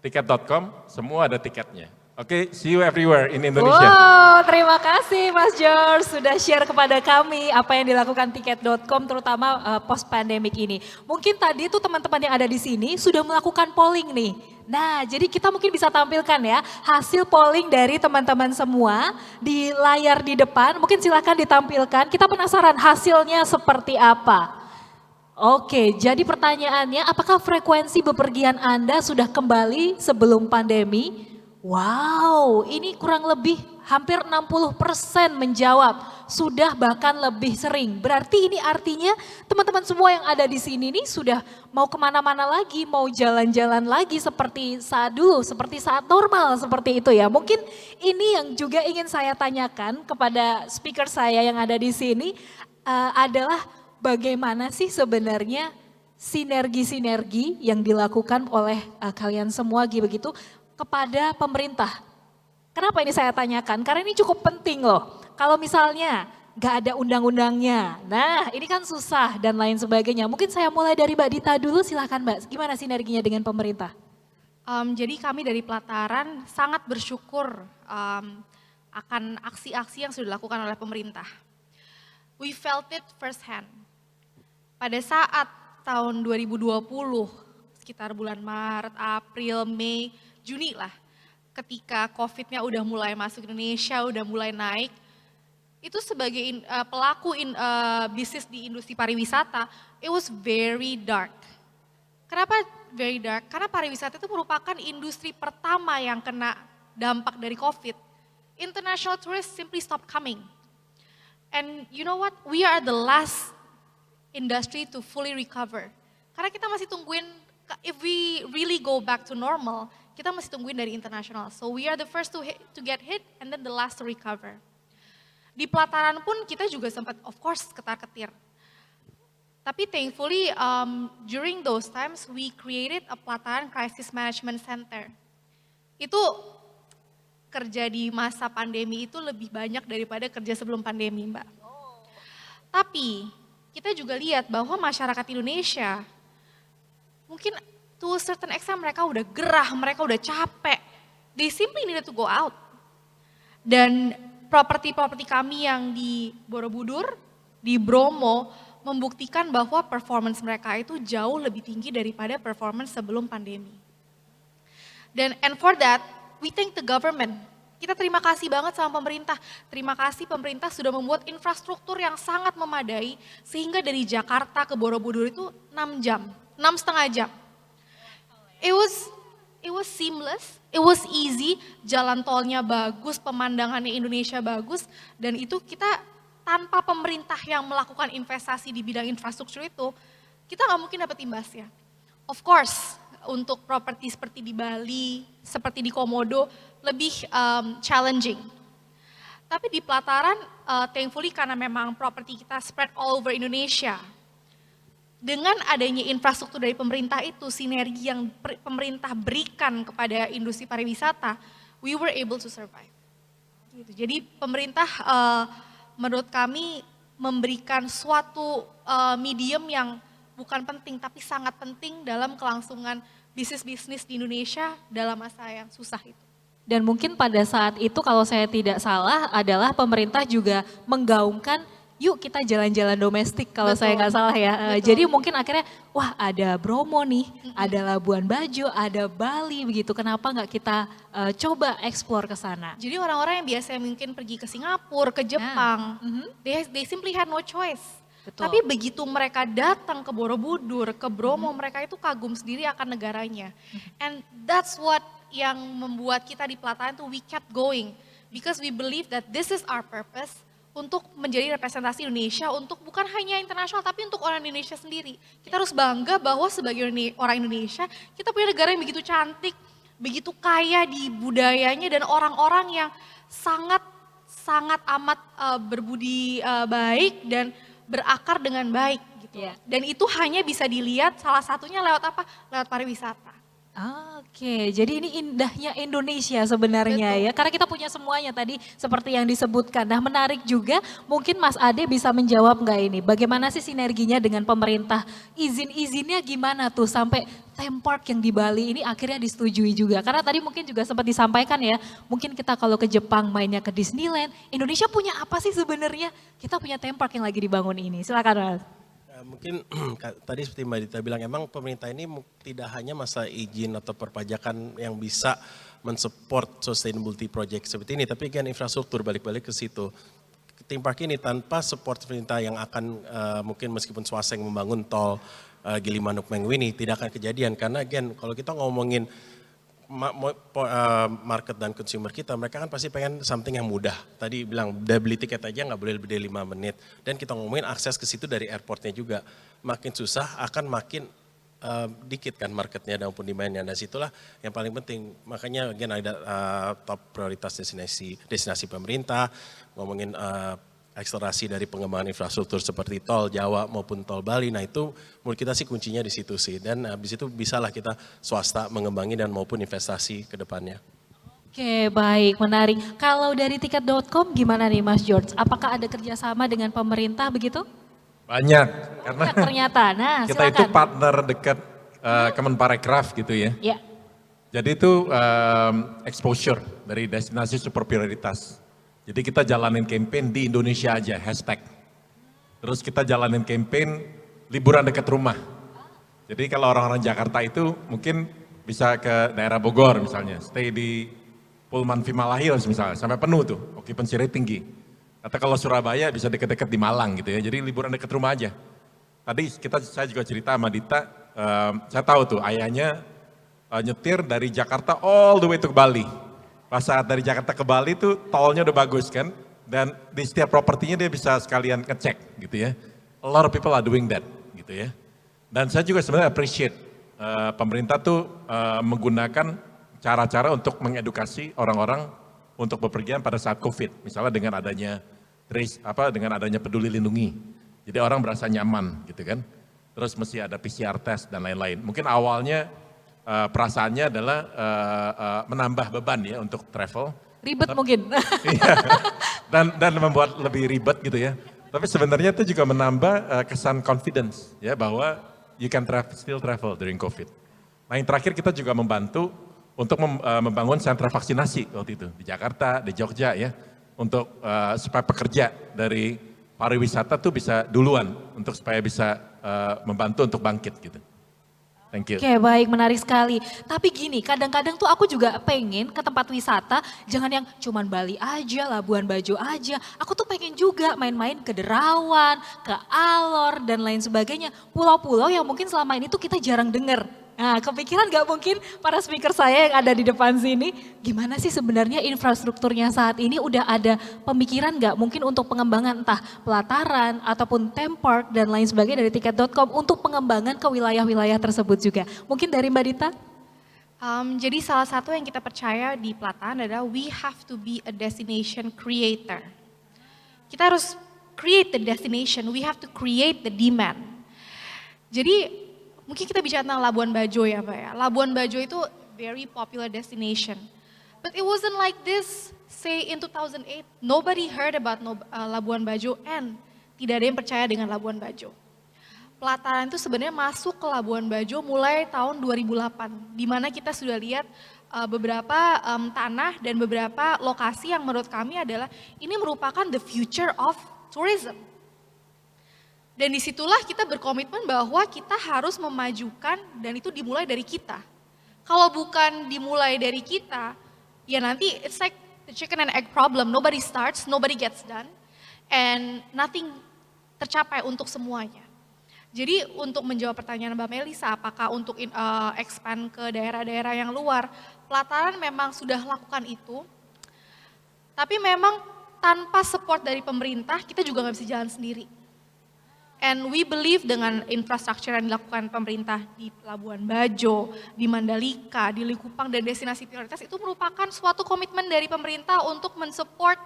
tiket.com, semua ada tiketnya. Oke, see you everywhere in Indonesia. Wow, terima kasih Mas George sudah share kepada kami apa yang dilakukan tiket.com terutama post pandemic ini. Mungkin tadi tuh teman-teman yang ada di sini sudah melakukan polling nih. Nah, jadi kita mungkin bisa tampilkan ya hasil polling dari teman-teman semua di layar di depan. Mungkin silakan ditampilkan. Kita penasaran hasilnya seperti apa. Oke, jadi pertanyaannya apakah frekuensi bepergian Anda sudah kembali sebelum pandemi? Wow, ini kurang lebih hampir 60% menjawab, sudah bahkan lebih sering. Berarti ini artinya teman-teman semua yang ada di sini nih sudah mau kemana-mana lagi, mau jalan-jalan lagi seperti saat dulu, seperti saat normal, seperti itu ya. Mungkin ini yang juga ingin saya tanyakan kepada speaker saya yang ada di sini adalah bagaimana sih sebenarnya sinergi-sinergi yang dilakukan oleh kalian semua begitu kepada pemerintah. Kenapa ini saya tanyakan? Karena ini cukup penting loh. Kalau misalnya gak ada undang-undangnya, nah ini kan susah dan lain sebagainya. Mungkin saya mulai dari Mbak Dita dulu, silahkan Mbak. Gimana sinerginya dengan pemerintah? Jadi kami dari Pelataran sangat bersyukur akan aksi-aksi yang sudah dilakukan oleh pemerintah. We felt it first hand. Pada saat tahun 2020, sekitar bulan Maret, April, Mei, Juni lah, ketika COVID-nya udah mulai masuk Indonesia, udah mulai naik, itu sebagai pelaku bisnis di industri pariwisata, it was very dark. Kenapa very dark? Karena pariwisata itu merupakan industri pertama yang kena dampak dari COVID. International tourists simply stop coming. And you know what? We are the last industry to fully recover. Karena kita masih tungguin, if we really go back to normal, kita masih tungguin dari internasional. So we are the first to get hit and then the last to recover. Di Pelataran pun kita juga sempat of course ketar-ketir. Tapi thankfully during those times we created a Pelataran Crisis Management Center. Itu kerja di masa pandemi itu lebih banyak daripada kerja sebelum pandemi, Mbak. Tapi kita juga lihat bahwa masyarakat Indonesia mungkin to a certain extent mereka udah gerah, mereka udah capek. They simply needed to go out. Dan properti-properti kami yang di Borobudur, di Bromo, membuktikan bahwa performance mereka itu jauh lebih tinggi daripada performance sebelum pandemi. And for that, we thank the government. Kita terima kasih banget sama pemerintah. Terima kasih pemerintah sudah membuat infrastruktur yang sangat memadai, sehingga dari Jakarta ke Borobudur itu 6 jam, 6,5 jam. It was seamless, it was easy, jalan tolnya bagus, pemandangannya Indonesia bagus, dan itu kita tanpa pemerintah yang melakukan investasi di bidang infrastruktur itu, kita nggak mungkin dapat imbasnya. Of course, untuk properti seperti di Bali, seperti di Komodo, lebih challenging. Tapi di Pelataran, thankfully karena memang properti kita spread all over Indonesia, dengan adanya infrastruktur dari pemerintah itu, sinergi yang pemerintah berikan kepada industri pariwisata, we were able to survive. Jadi pemerintah menurut kami memberikan suatu medium yang bukan penting, tapi sangat penting dalam kelangsungan bisnis-bisnis di Indonesia dalam masa yang susah itu. Dan mungkin pada saat itu kalau saya tidak salah adalah pemerintah juga menggaungkan yuk kita jalan-jalan domestik kalau Betul. saya nggak salah ya. Betul. Jadi mungkin akhirnya wah ada Bromo nih, ada Labuan Bajo, ada Bali begitu. Kenapa nggak kita coba eksplor ke sana? Jadi orang-orang yang biasanya mungkin pergi ke Singapura, ke Jepang, they simply had no choice. Betul. Tapi begitu mereka datang ke Borobudur, ke Bromo, mereka itu kagum sendiri akan negaranya. And that's what yang membuat kita di Pelataran itu we kept going. Because we believe that this is our purpose untuk menjadi representasi Indonesia untuk bukan hanya internasional tapi untuk orang Indonesia sendiri. Kita harus bangga bahwa sebagai orang Indonesia kita punya negara yang begitu cantik, begitu kaya di budayanya dan orang-orang yang sangat amat berbudi baik dan berakar dengan baik gitu. Yeah. Dan itu hanya bisa dilihat salah satunya lewat apa? Lewat pariwisata. Oke, jadi ini indahnya Indonesia sebenarnya ya, karena kita punya semuanya tadi seperti yang disebutkan. Nah menarik juga, mungkin Mas Ade bisa menjawab nggak ini, bagaimana sih sinerginya dengan pemerintah, izin-izinnya gimana tuh sampai theme park yang di Bali ini akhirnya disetujui juga. Karena tadi mungkin juga sempat disampaikan ya, mungkin kita kalau ke Jepang mainnya ke Disneyland, Indonesia punya apa sih sebenarnya? Kita punya theme park yang lagi dibangun ini, silakan Mas. Mungkin tadi seperti Mbak Dita bilang, emang pemerintah ini tidak hanya masalah izin atau perpajakan yang bisa mensupport sustainability project seperti ini, tapi kan infrastruktur balik-balik ke situ. Theme park ini tanpa support pemerintah yang akan mungkin meskipun swasta yang membangun tol Gilimanuk Mengwini tidak akan kejadian. Karena again kalau kita ngomongin market dan consumer kita, mereka kan pasti pengen something yang mudah. Tadi bilang, beli tiket aja nggak boleh lebih dari 5 menit. Dan kita ngomongin akses ke situ dari airportnya juga. Makin susah akan makin dikit kan marketnya maupun demand-nya. Dan situlah yang paling penting. Makanya again ada top prioritas destinasi pemerintah, ngomongin akselerasi dari pengembangan infrastruktur seperti tol Jawa maupun tol Bali. Nah itu menurut kita sih kuncinya di situ sih. Dan habis itu bisalah kita swasta mengembangi dan maupun investasi ke depannya. Oke baik, menarik. Kalau dari tiket.com gimana nih Mas George? Apakah ada kerjasama dengan pemerintah begitu? Banyak, karena Banyak ternyata, nah kita silakan. itu partner dekat Kemenparekraf gitu ya. Ya. Jadi itu exposure dari destinasi super prioritas. Jadi kita jalanin campaign di Indonesia aja, hashtag. Terus kita jalanin campaign liburan dekat rumah. Jadi kalau orang-orang Jakarta itu mungkin bisa ke daerah Bogor misalnya, stay di Pullman Vimala Hills misalnya, sampai penuh tuh, occupancy rate tinggi. Atau kalau Surabaya bisa deket-deket di Malang gitu ya, jadi liburan dekat rumah aja. Tadi saya juga cerita sama Dita, saya tahu tuh ayahnya nyetir dari Jakarta all the way to Bali. Pas saat dari Jakarta ke Bali tuh tolnya udah bagus kan, dan di setiap propertinya dia bisa sekalian ngecek gitu ya. A lot of people are doing that gitu ya. Dan saya juga sebenarnya appreciate pemerintah tuh menggunakan cara-cara untuk mengedukasi orang-orang untuk bepergian pada saat COVID, misalnya dengan adanya dengan adanya peduli lindungi. Jadi orang merasa nyaman gitu kan. Terus mesti ada PCR test dan lain-lain. Mungkin awalnya perasaannya adalah menambah beban ya untuk travel. Ribet mungkin. Iya. dan membuat lebih ribet gitu ya. Tapi sebenarnya itu juga menambah kesan confidence ya bahwa you can still travel during COVID. Nah yang terakhir kita juga membantu untuk membangun sentra vaksinasi waktu itu di Jakarta, di Jogja ya, untuk supaya pekerja dari pariwisata tuh bisa duluan untuk supaya bisa membantu untuk bangkit gitu. Thank you. Oke baik, menarik sekali. Tapi gini, kadang-kadang tuh aku juga pengen ke tempat wisata, jangan yang cuman Bali aja, Labuan Bajo aja. Aku tuh pengen juga main-main ke Derawan, ke Alor, dan lain sebagainya. Pulau-pulau yang mungkin selama ini tuh kita jarang denger. Nah kepikiran gak mungkin para speaker saya yang ada di depan sini, gimana sih sebenarnya infrastrukturnya saat ini udah ada pemikiran gak mungkin untuk pengembangan entah pelataran ataupun theme park dan lain sebagainya dari tiket.com untuk pengembangan ke wilayah-wilayah tersebut juga. Mungkin dari Mbak Dita? Jadi salah satu yang kita percaya di Platan adalah we have to be a destination creator. Kita harus create the destination, we have to create the demand. Jadi mungkin kita bicara tentang Labuan Bajo ya Pak ya. Labuan Bajo itu very popular destination. But it wasn't like this, say in 2008. Nobody heard about Labuan Bajo and tidak ada yang percaya dengan Labuan Bajo. Pelataran itu sebenarnya masuk ke Labuan Bajo mulai tahun 2008. Di mana kita sudah lihat beberapa tanah dan beberapa lokasi yang menurut kami adalah ini merupakan the future of tourism. Dan disitulah kita berkomitmen bahwa kita harus memajukan dan itu dimulai dari kita. Kalau bukan dimulai dari kita, ya nanti it's like the chicken and egg problem. Nobody starts, nobody gets done, and nothing tercapai untuk semuanya. Jadi untuk menjawab pertanyaan Mbak Melisa, apakah untuk expand ke daerah-daerah yang luar, Pelataran memang sudah lakukan itu, tapi memang tanpa support dari pemerintah, kita juga nggak bisa jalan sendiri. And we believe dengan infrastruktur yang dilakukan pemerintah di Labuan Bajo, di Mandalika, di Likupang, dan destinasi prioritas itu merupakan suatu komitmen dari pemerintah untuk mensupport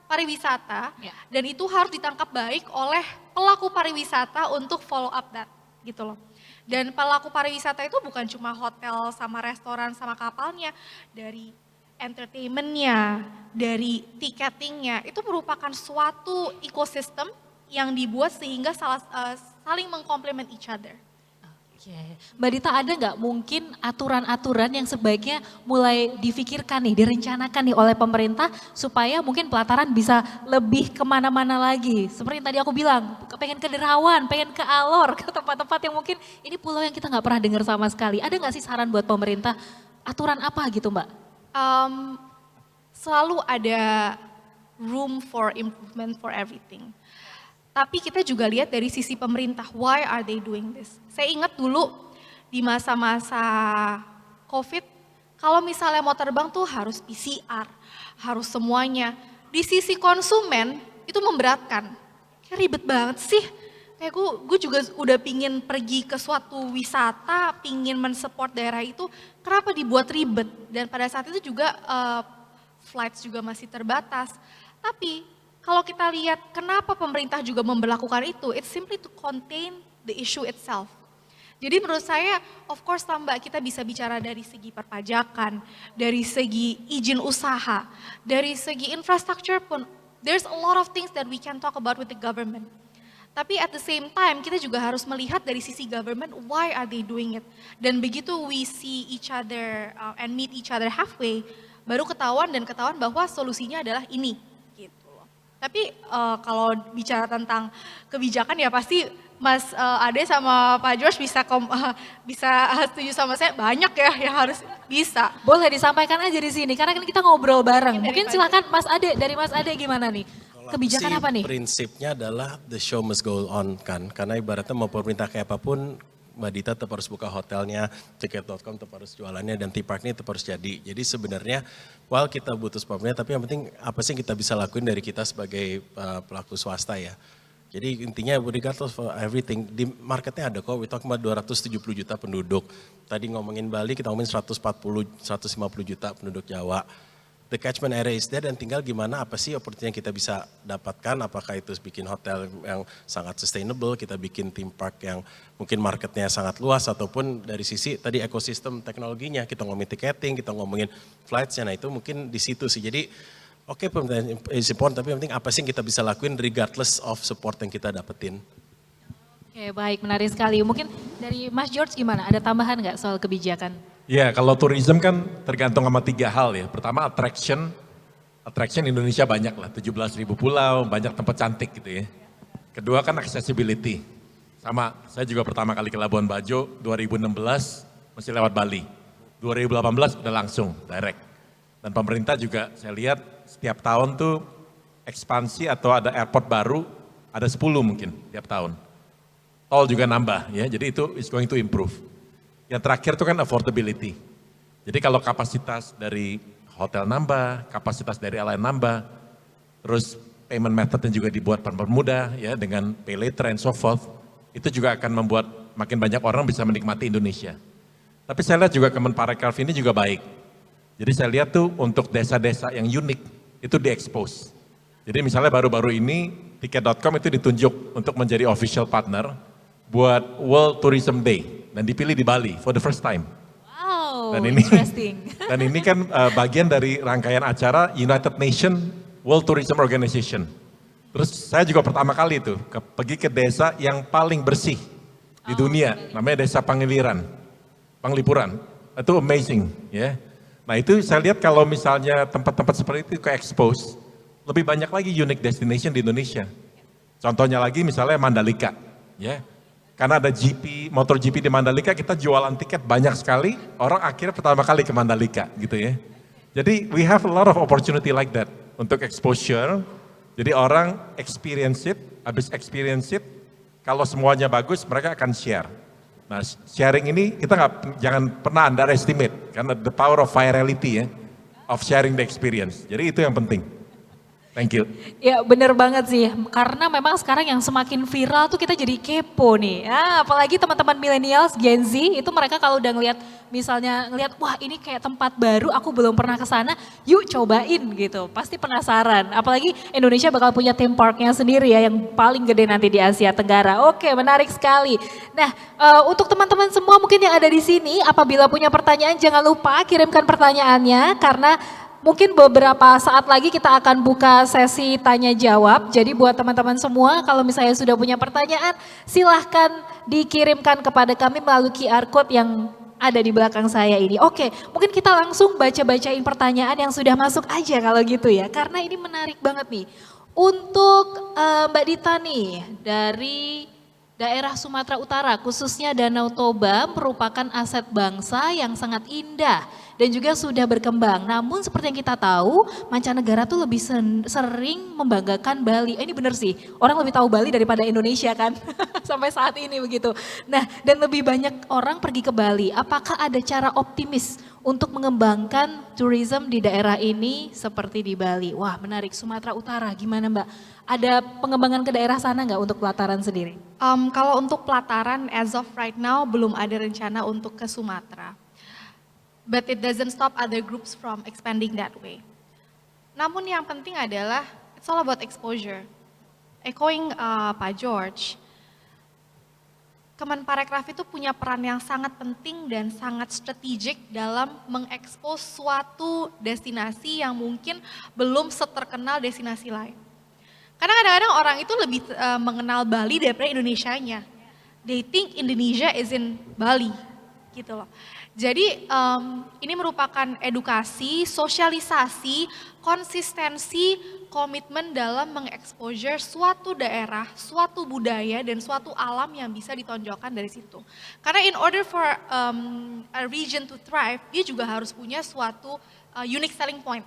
pariwisata, dan itu harus ditangkap baik oleh pelaku pariwisata untuk follow up that, gitu loh. Dan pelaku pariwisata itu bukan cuma hotel sama restoran sama kapalnya, dari entertainment-nya, dari tiketingnya, itu merupakan suatu ekosistem yang dibuat sehingga saling mengkomplement each other. Oke. Mbak Dita, ada nggak mungkin aturan-aturan yang sebaiknya mulai difikirkan nih, direncanakan nih oleh pemerintah supaya mungkin pelataran bisa lebih kemana-mana lagi. Seperti yang tadi aku bilang, pengen ke Derawan, pengen ke Alor, ke tempat-tempat yang mungkin ini pulau yang kita nggak pernah dengar sama sekali. Ada nggak sih saran buat pemerintah, aturan apa gitu Mbak? Selalu ada room for improvement for everything. Tapi kita juga lihat dari sisi pemerintah, why are they doing this? Saya ingat dulu di masa-masa COVID, kalau misalnya mau terbang tuh harus PCR, harus semuanya. Di sisi konsumen itu memberatkan, kayak ribet banget sih. Kayak gue juga udah pingin pergi ke suatu wisata, pingin mensupport daerah itu, kenapa dibuat ribet? Dan pada saat itu juga flights juga masih terbatas. Tapi kalau kita lihat kenapa pemerintah juga memberlakukan itu, it's simply to contain the issue itself. Jadi menurut saya, of course lah Mbak, kita bisa bicara dari segi perpajakan, dari segi izin usaha, dari segi infrastructure pun, there's a lot of things that we can talk about with the government. Tapi at the same time, kita juga harus melihat dari sisi government, why are they doing it? Dan begitu we see each other and meet each other halfway, baru ketahuan bahwa solusinya adalah ini. Tapi kalau bicara tentang kebijakan ya pasti Mas Ade sama Pak George bisa setuju sama saya, banyak ya yang harus bisa. Boleh disampaikan aja di sini karena kan kita ngobrol bareng. Mungkin silakan Mas Ade, dari Mas Ade gimana nih? Kebijakan apa nih? Prinsipnya adalah the show must go on kan, karena ibaratnya mau pemerintah kayak apapun, Mbak Dita tetap harus buka hotelnya, tiket.com tetap harus jualannya, dan theme parknya tetap harus jadi. Jadi sebenarnya, while kita butuh pemerintah, tapi yang penting apa sih yang kita bisa lakuin dari kita sebagai pelaku swasta ya. Jadi intinya regardless for everything, di marketnya ada kok, we talk about 270 juta penduduk. Tadi ngomongin Bali, kita ngomongin 150 juta penduduk Jawa. The catchment area is there, dan tinggal gimana apa sih opportunity yang kita bisa dapatkan, apakah itu bikin hotel yang sangat sustainable, kita bikin theme park yang mungkin marketnya sangat luas, ataupun dari sisi tadi ekosistem teknologinya, kita ngomongin tiketing, kita ngomongin flights-nya, nah itu mungkin di situ sih. Jadi oke, pemerintah is important, tapi yang penting apa sih yang kita bisa lakuin regardless of support yang kita dapetin. Oke, baik, menarik sekali. Mungkin dari Mas George gimana, ada tambahan nggak soal kebijakan? Ya, kalau tourism kan tergantung sama 3 hal ya. Pertama attraction Indonesia banyak lah, 17.000 pulau, banyak tempat cantik gitu ya. Kedua kan accessibility. Sama, saya juga pertama kali ke Labuan Bajo 2016 masih lewat Bali. 2018 udah langsung, direct. Dan pemerintah juga saya lihat setiap tahun tuh ekspansi atau ada airport baru, ada 10 mungkin tiap tahun. Tol juga nambah ya, jadi itu is going to improve. Yang terakhir itu kan affordability. Jadi kalau kapasitas dari hotel nambah, kapasitas dari airline nambah, terus payment methodnya juga dibuat permudah ya dengan pay later and so forth, itu juga akan membuat makin banyak orang bisa menikmati Indonesia. Tapi saya lihat juga Kemenparekraf ini juga baik. Jadi saya lihat tuh untuk desa-desa yang unik itu di-expose. Jadi misalnya baru-baru ini tiket.com itu ditunjuk untuk menjadi official partner buat World Tourism Day. Dan dipilih di Bali for the first time. Wow, dan ini, interesting. Dan ini kan bagian dari rangkaian acara United Nations World Tourism Organization. Terus saya juga pertama kali itu pergi ke desa yang paling bersih di dunia, namanya Desa Panglipuran. Itu amazing ya. Nah itu saya lihat kalau misalnya tempat-tempat seperti itu ke expose, lebih banyak lagi unique destination di Indonesia. Contohnya lagi misalnya Mandalika ya. Karena ada motor GP di Mandalika, kita jualan tiket banyak sekali, orang akhirnya pertama kali ke Mandalika gitu ya. Jadi we have a lot of opportunity like that untuk exposure. Jadi orang experience it, habis experience it, kalau semuanya bagus mereka akan share. Nah sharing ini kita jangan pernah underestimate, karena the power of virality ya, of sharing the experience. Jadi itu yang penting. Thank you. Ya bener banget sih, karena memang sekarang yang semakin viral tuh kita jadi kepo nih. Ya, apalagi teman-teman millennials, Gen Z, itu mereka kalau udah ngeliat misalnya ngelihat, wah ini kayak tempat baru, aku belum pernah ke sana, yuk cobain gitu. Pasti penasaran, apalagi Indonesia bakal punya theme parknya sendiri ya, yang paling gede nanti di Asia Tenggara. Oke, menarik sekali. Nah, untuk teman-teman semua mungkin yang ada di sini, apabila punya pertanyaan jangan lupa kirimkan pertanyaannya, karena mungkin beberapa saat lagi kita akan buka sesi tanya jawab. Jadi buat teman-teman semua kalau misalnya sudah punya pertanyaan silahkan dikirimkan kepada kami melalui QR Code yang ada di belakang saya ini. Oke, mungkin kita langsung baca-bacain pertanyaan yang sudah masuk aja kalau gitu ya. Karena ini menarik banget nih. Untuk Mbak Dita nih dari daerah Sumatera Utara khususnya Danau Toba merupakan aset bangsa yang sangat indah dan juga sudah berkembang. Namun seperti yang kita tahu, mancanegara tuh lebih sering membanggakan Bali. Ini bener sih, orang lebih tahu Bali daripada Indonesia kan, sampai saat ini begitu. Nah, dan lebih banyak orang pergi ke Bali. Apakah ada cara optimis untuk mengembangkan tourism di daerah ini seperti di Bali? Wah menarik, Sumatera Utara gimana Mbak? Ada pengembangan ke daerah sana nggak untuk pelataran sendiri? Kalau untuk pelataran as of right now belum ada rencana untuk ke Sumatera. But it doesn't stop other groups from expanding that way. Namun yang penting adalah it's all about exposure. Echoing Pak George, Kemenparekraf itu punya peran yang sangat penting dan sangat strategik dalam mengekspos suatu destinasi yang mungkin belum seterkenal destinasi lain. Karena kadang-kadang orang itu lebih mengenal Bali daripada Indonesianya. They think Indonesia is in Bali, gitu loh. Jadi ini merupakan edukasi, sosialisasi, konsistensi, komitmen dalam mengeksposure suatu daerah, suatu budaya, dan suatu alam yang bisa ditonjolkan dari situ. Karena in order for a region to thrive, dia juga harus punya suatu unique selling point.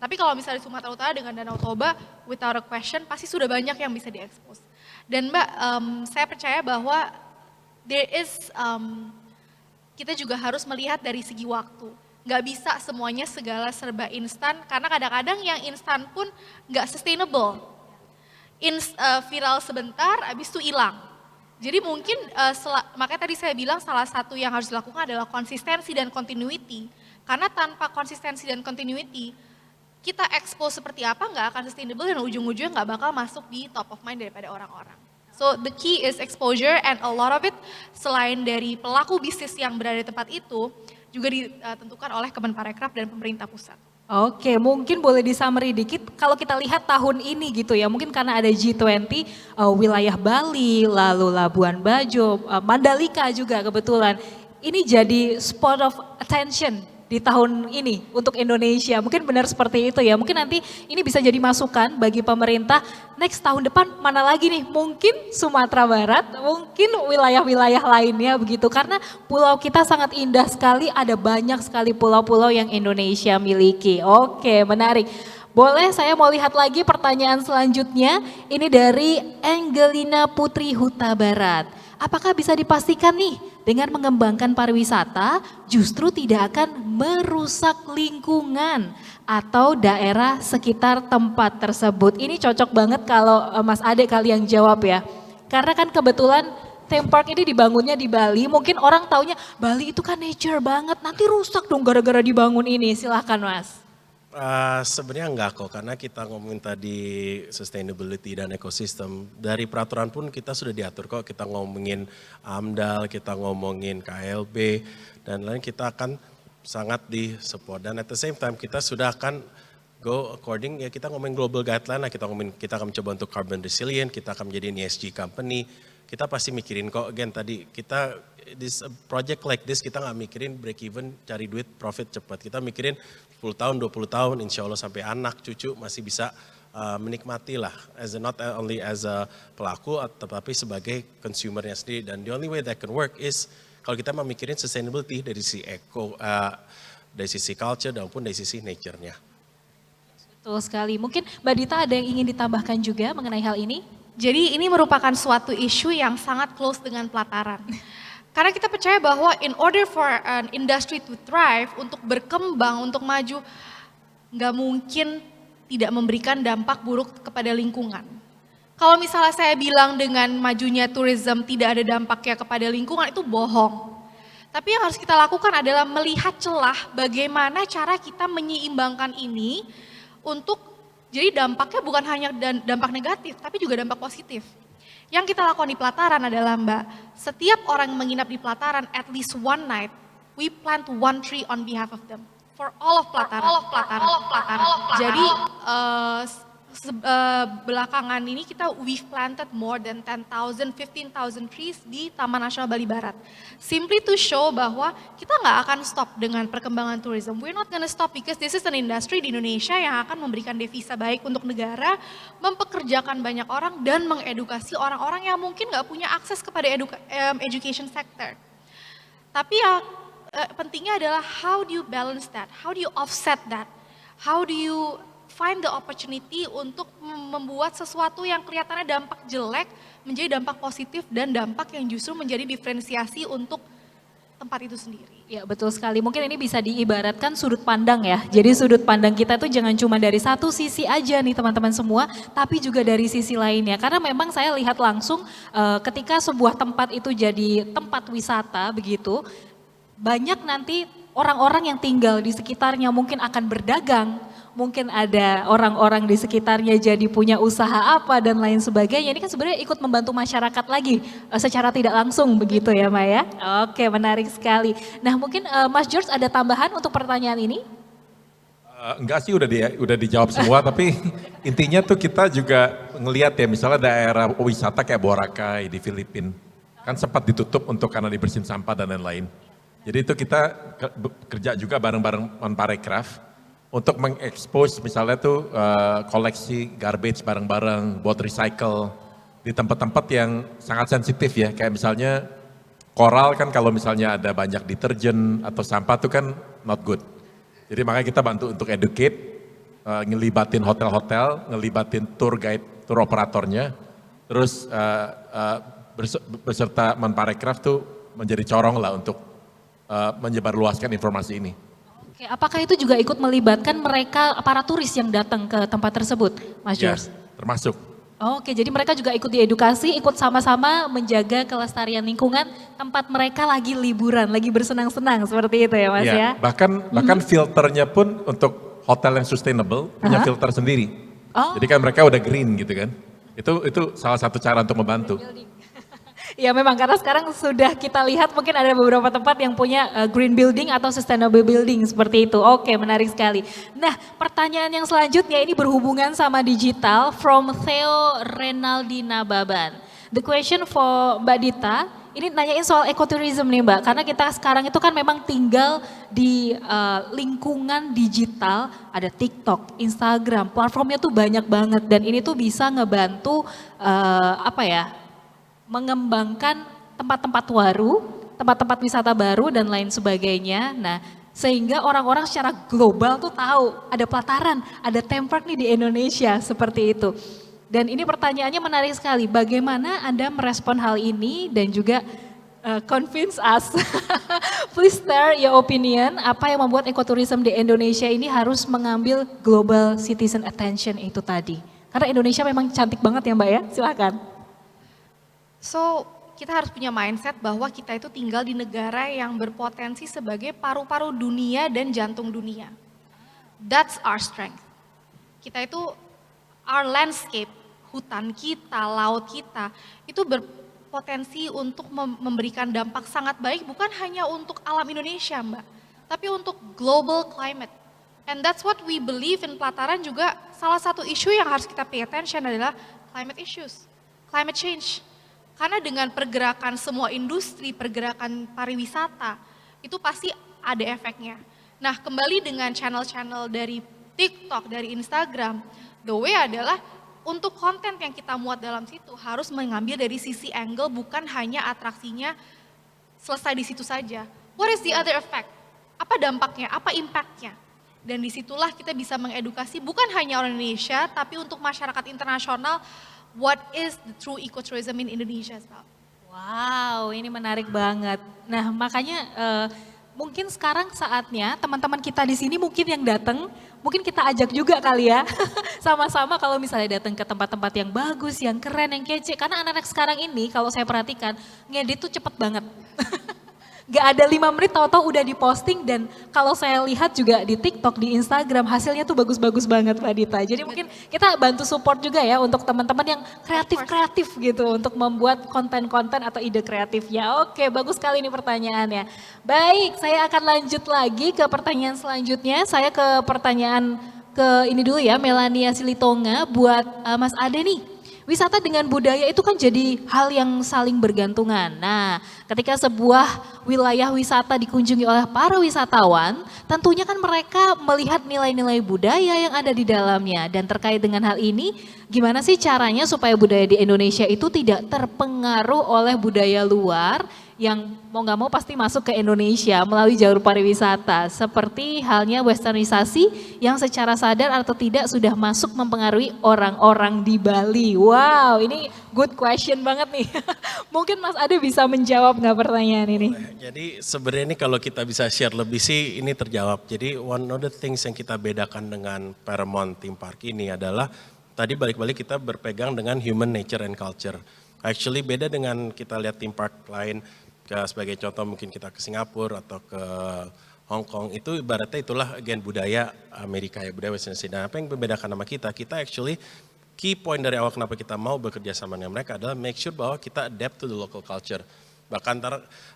Tapi kalau misalnya di Sumatera Utara dengan Danau Toba, without a question, pasti sudah banyak yang bisa diekspos. Dan Mbak, saya percaya bahwa there is kita juga harus melihat dari segi waktu. Nggak bisa semuanya segala serba instan, karena kadang-kadang yang instan pun nggak sustainable. Viral sebentar, habis itu hilang. Jadi mungkin, makanya tadi saya bilang salah satu yang harus dilakukan adalah konsistensi dan continuity. Karena tanpa konsistensi dan continuity, kita expose seperti apa nggak akan sustainable dan ujung-ujungnya nggak bakal masuk di top of mind daripada orang-orang. So the key is exposure and a lot of it selain dari pelaku bisnis yang berada di tempat itu juga ditentukan oleh Kemenparekraf dan pemerintah pusat. Oke, mungkin boleh di-summary dikit kalau kita lihat tahun ini gitu ya, mungkin karena ada G20, wilayah Bali, lalu Labuan Bajo, Mandalika juga kebetulan. Ini jadi spot of attention di tahun ini untuk Indonesia. Mungkin benar seperti itu ya. Mungkin nanti ini bisa jadi masukan bagi pemerintah. Next tahun depan mana lagi nih? Mungkin Sumatera Barat, mungkin wilayah-wilayah lainnya begitu. Karena pulau kita sangat indah sekali, ada banyak sekali pulau-pulau yang Indonesia miliki. Oke, menarik. Boleh saya mau lihat lagi pertanyaan selanjutnya. Ini dari Angelina Putri Huta Barat. Apakah bisa dipastikan nih dengan mengembangkan pariwisata justru tidak akan merusak lingkungan atau daerah sekitar tempat tersebut? Ini cocok banget kalau Mas Ade kali yang jawab ya. Karena kan kebetulan theme park ini dibangunnya di Bali, mungkin orang taunya Bali itu kan nature banget, nanti rusak dong gara-gara dibangun ini. Silahkan Mas. Sebenarnya enggak kok, karena kita ngomongin tadi sustainability dan ekosistem, dari peraturan pun kita sudah diatur kok, kita ngomongin AMDAL, kita ngomongin KLB, dan lain kita akan sangat di support. Dan at the same time kita sudah akan go according, ya kita ngomongin global guideline, kita akan mencoba untuk carbon resilient, kita akan menjadi ESG company, kita pasti mikirin kok, again tadi kita, this project like this kita nggak mikirin break even, cari duit, profit cepat, kita mikirin 10 tahun, 20 tahun, insya Allah sampai anak, cucu masih bisa menikmati lah, not only as a pelaku, tetapi sebagai consumernya sendiri. Dan the only way that can work is kalau kita memikirin sustainability dari sisi dari sisi culture, maupun dari sisi nature-nya. Betul sekali. Mungkin Mbak Dita ada yang ingin ditambahkan juga mengenai hal ini? Jadi ini merupakan suatu isu yang sangat close dengan pelataran. Karena kita percaya bahwa in order for an industry to thrive, untuk berkembang, untuk maju, nggak mungkin tidak memberikan dampak buruk kepada lingkungan. Kalau misalnya saya bilang dengan majunya tourism tidak ada dampaknya kepada lingkungan, itu bohong. Tapi yang harus kita lakukan adalah melihat celah bagaimana cara kita menyeimbangkan ini untuk jadi dampaknya bukan hanya dampak negatif, tapi juga dampak positif. Yang kita lakukan di pelataran adalah Mbak, setiap orang yang menginap di pelataran at least one night, we plant one tree on behalf of them. For all of pelataran. Jadi belakangan ini we've planted more than 10,000, 15,000 trees di Taman Nasional Bali Barat. Simply to show bahwa kita nggak akan stop dengan perkembangan tourism. We're not gonna stop because this is an industry di Indonesia yang akan memberikan devisa baik untuk negara, mempekerjakan banyak orang dan mengedukasi orang-orang yang mungkin nggak punya akses kepada education sector. Tapi pentingnya adalah how do you balance that, how do you offset that, how do you find the opportunity untuk membuat sesuatu yang kelihatannya dampak jelek menjadi dampak positif dan dampak yang justru menjadi diferensiasi untuk tempat itu sendiri. Ya betul sekali, mungkin ini bisa diibaratkan sudut pandang ya. Jadi sudut pandang kita tuh jangan cuma dari satu sisi aja nih teman-teman semua, tapi juga dari sisi lainnya. Karena memang saya lihat langsung ketika sebuah tempat itu jadi tempat wisata begitu, banyak nanti orang-orang yang tinggal di sekitarnya mungkin akan berdagang, mungkin ada orang-orang di sekitarnya jadi punya usaha apa dan lain sebagainya. Ini kan sebenarnya ikut membantu masyarakat lagi secara tidak langsung begitu ya Maya. Oke, menarik sekali. Nah mungkin Mas George ada tambahan untuk pertanyaan ini? Enggak sih, udah dijawab semua, tapi intinya tuh kita juga ngelihat ya, misalnya daerah wisata kayak Boracay di Filipina, kan sempat ditutup untuk karena dibersihin sampah dan lain-lain. Jadi itu kita kerja juga bareng-bareng Manparekraf untuk mengekspos misalnya tuh koleksi garbage bareng-bareng buat recycle di tempat-tempat yang sangat sensitif ya, kayak misalnya koral kan kalau misalnya ada banyak deterjen atau sampah tuh kan not good. Jadi makanya kita bantu untuk educate, ngelibatin hotel-hotel, ngelibatin tour guide, tour operatornya, terus beserta Manparekraf tuh menjadi corong lah untuk menyebarluaskan informasi ini. Oke, apakah itu juga ikut melibatkan mereka para turis yang datang ke tempat tersebut, Mas Ya, George? termasuk. Oke, jadi mereka juga ikut diedukasi, ikut sama-sama menjaga kelestarian lingkungan tempat mereka lagi liburan, lagi bersenang-senang seperti itu ya Mas ya? Bahkan filternya pun untuk hotel yang sustainable punya filter sendiri. Oh. Jadi kan mereka udah green gitu kan. Itu salah satu cara untuk membantu. Ya memang karena sekarang sudah kita lihat mungkin ada beberapa tempat yang punya green building atau sustainable building seperti itu. Oke, menarik sekali. Nah pertanyaan yang selanjutnya ini berhubungan sama digital from Theo Renaldina Baban. The question for Mbak Dita, ini nanyain soal ekotourism nih Mbak. Karena kita sekarang itu kan memang tinggal di lingkungan digital, ada TikTok, Instagram, platformnya tuh banyak banget. Dan ini tuh bisa ngebantu mengembangkan tempat-tempat baru, tempat-tempat wisata baru dan lain sebagainya. Nah, sehingga orang-orang secara global tuh tahu ada pelataran, ada theme park nih di Indonesia seperti itu. Dan ini pertanyaannya menarik sekali. Bagaimana Anda merespon hal ini dan juga convince us. Please share your opinion. Apa yang membuat ekotourism di Indonesia ini harus mengambil global citizen attention itu tadi? Karena Indonesia memang cantik banget ya Mbak ya. Silakan. So, kita harus punya mindset bahwa kita itu tinggal di negara yang berpotensi sebagai paru-paru dunia dan jantung dunia. That's our strength. Kita itu, our landscape, hutan kita, laut kita, itu berpotensi untuk memberikan dampak sangat baik bukan hanya untuk alam Indonesia Mbak, tapi untuk global climate. And that's what we believe in Pelataran juga salah satu isu yang harus kita pay attention adalah climate issues, climate change. Karena dengan pergerakan semua industri, pergerakan pariwisata, itu pasti ada efeknya. Nah kembali dengan channel-channel dari TikTok, dari Instagram, the way adalah untuk konten yang kita muat dalam situ harus mengambil dari sisi angle bukan hanya atraksinya selesai di situ saja. What is the other effect? Apa dampaknya, apa impactnya? Dan disitulah kita bisa mengedukasi bukan hanya orang Indonesia, tapi untuk masyarakat internasional, what is the true ecotourism in Indonesia? Wow, ini menarik banget. Nah, makanya mungkin sekarang saatnya teman-teman kita di sini mungkin yang datang, mungkin kita ajak juga kali ya. Sama-sama kalau misalnya datang ke tempat-tempat yang bagus, yang keren, yang kece. Karena anak-anak sekarang ini kalau saya perhatikan, ngedit tuh cepet banget. Gak ada 5 menit tahu-tahu udah diposting dan kalau saya lihat juga di TikTok, di Instagram hasilnya tuh bagus-bagus banget Mbak Dita. Jadi mungkin kita bantu support juga ya untuk teman-teman yang kreatif-kreatif gitu untuk membuat konten-konten atau ide kreatifnya. Oke, bagus sekali ini pertanyaannya. Baik, saya akan lanjut lagi ke pertanyaan selanjutnya. Saya ke pertanyaan ini dulu ya, Melania Silitonga buat Mas Ade nih. Wisata dengan budaya itu kan jadi hal yang saling bergantungan. Nah, ketika sebuah wilayah wisata dikunjungi oleh para wisatawan, tentunya kan mereka melihat nilai-nilai budaya yang ada di dalamnya. Dan terkait dengan hal ini, gimana sih caranya supaya budaya di Indonesia itu tidak terpengaruh oleh budaya luar yang mau nggak mau pasti masuk ke Indonesia melalui jalur pariwisata. Seperti halnya westernisasi yang secara sadar atau tidak sudah masuk mempengaruhi orang-orang di Bali. Wow, ini good question banget nih. Mungkin Mas Ade bisa menjawab nggak pertanyaan ini? Jadi sebenarnya ini kalau kita bisa share lebih sih ini terjawab. Jadi one of the things yang kita bedakan dengan Paramount Theme Park ini adalah tadi balik-balik kita berpegang dengan human nature and culture. Actually beda dengan kita lihat theme park lain, sebagai contoh mungkin kita ke Singapura atau ke Hong Kong, itu ibaratnya itulah again budaya Amerika ya, budaya Western Asia. Dan apa yang membedakan sama kita actually key point dari awal kenapa kita mau bekerja sama dengan mereka adalah make sure bahwa kita adapt to the local culture. Bahkan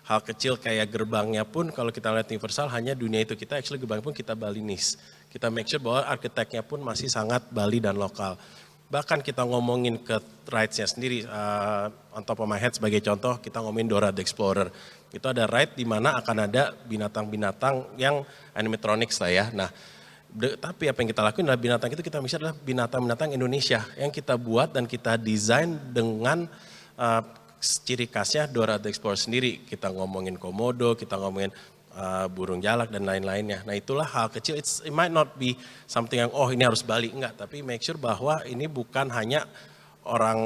hal kecil kayak gerbangnya pun kalau kita lihat universal hanya dunia itu, kita actually gerbang pun kita Balinese. Kita make sure bahwa arsiteknya pun masih sangat Bali dan lokal. Bahkan kita ngomongin ke rides-nya sendiri, on top of my head sebagai contoh, kita ngomongin Dora the Explorer. Itu ada ride di mana akan ada binatang-binatang yang animatronics lah ya. Nah, tapi apa yang kita lakuin adalah binatang itu kita bisa adalah binatang-binatang Indonesia yang kita buat dan kita desain dengan ciri khasnya Dora the Explorer sendiri. Kita ngomongin komodo, kita ngomongin burung jalak dan lain-lainnya. Nah itulah hal kecil, it might not be something yang ini harus Bali, enggak. Tapi make sure bahwa ini bukan hanya orang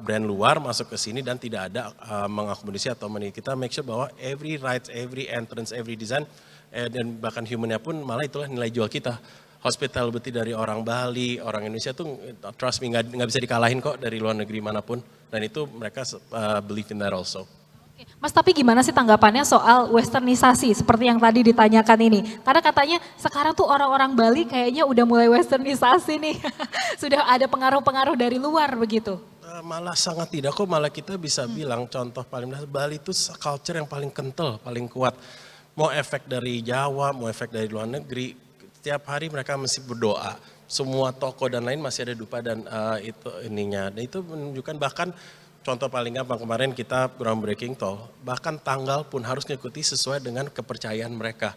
brand luar masuk ke sini dan tidak ada mengakomodasi atau kita make sure bahwa every rides, every entrance, every design dan bahkan humannya pun malah itulah nilai jual kita. Hospitality dari orang Bali, orang Indonesia tuh trust me nggak bisa dikalahin kok dari luar negeri manapun. Dan itu mereka believe in that also. Mas, tapi gimana sih tanggapannya soal westernisasi seperti yang tadi ditanyakan ini? Karena katanya sekarang tuh orang-orang Bali kayaknya udah mulai westernisasi nih. Sudah ada pengaruh-pengaruh dari luar begitu. Malah sangat tidak kok, malah kita bisa bilang contoh paling dasar Bali itu culture yang paling kental, paling kuat. Mau efek dari Jawa, mau efek dari luar negeri, setiap hari mereka mesti berdoa. Semua toko dan lain masih ada dupa dan itu ininya. Dan itu menunjukkan bahkan contoh paling gampang kemarin kita groundbreaking tol, bahkan tanggal pun harus ngikuti sesuai dengan kepercayaan mereka.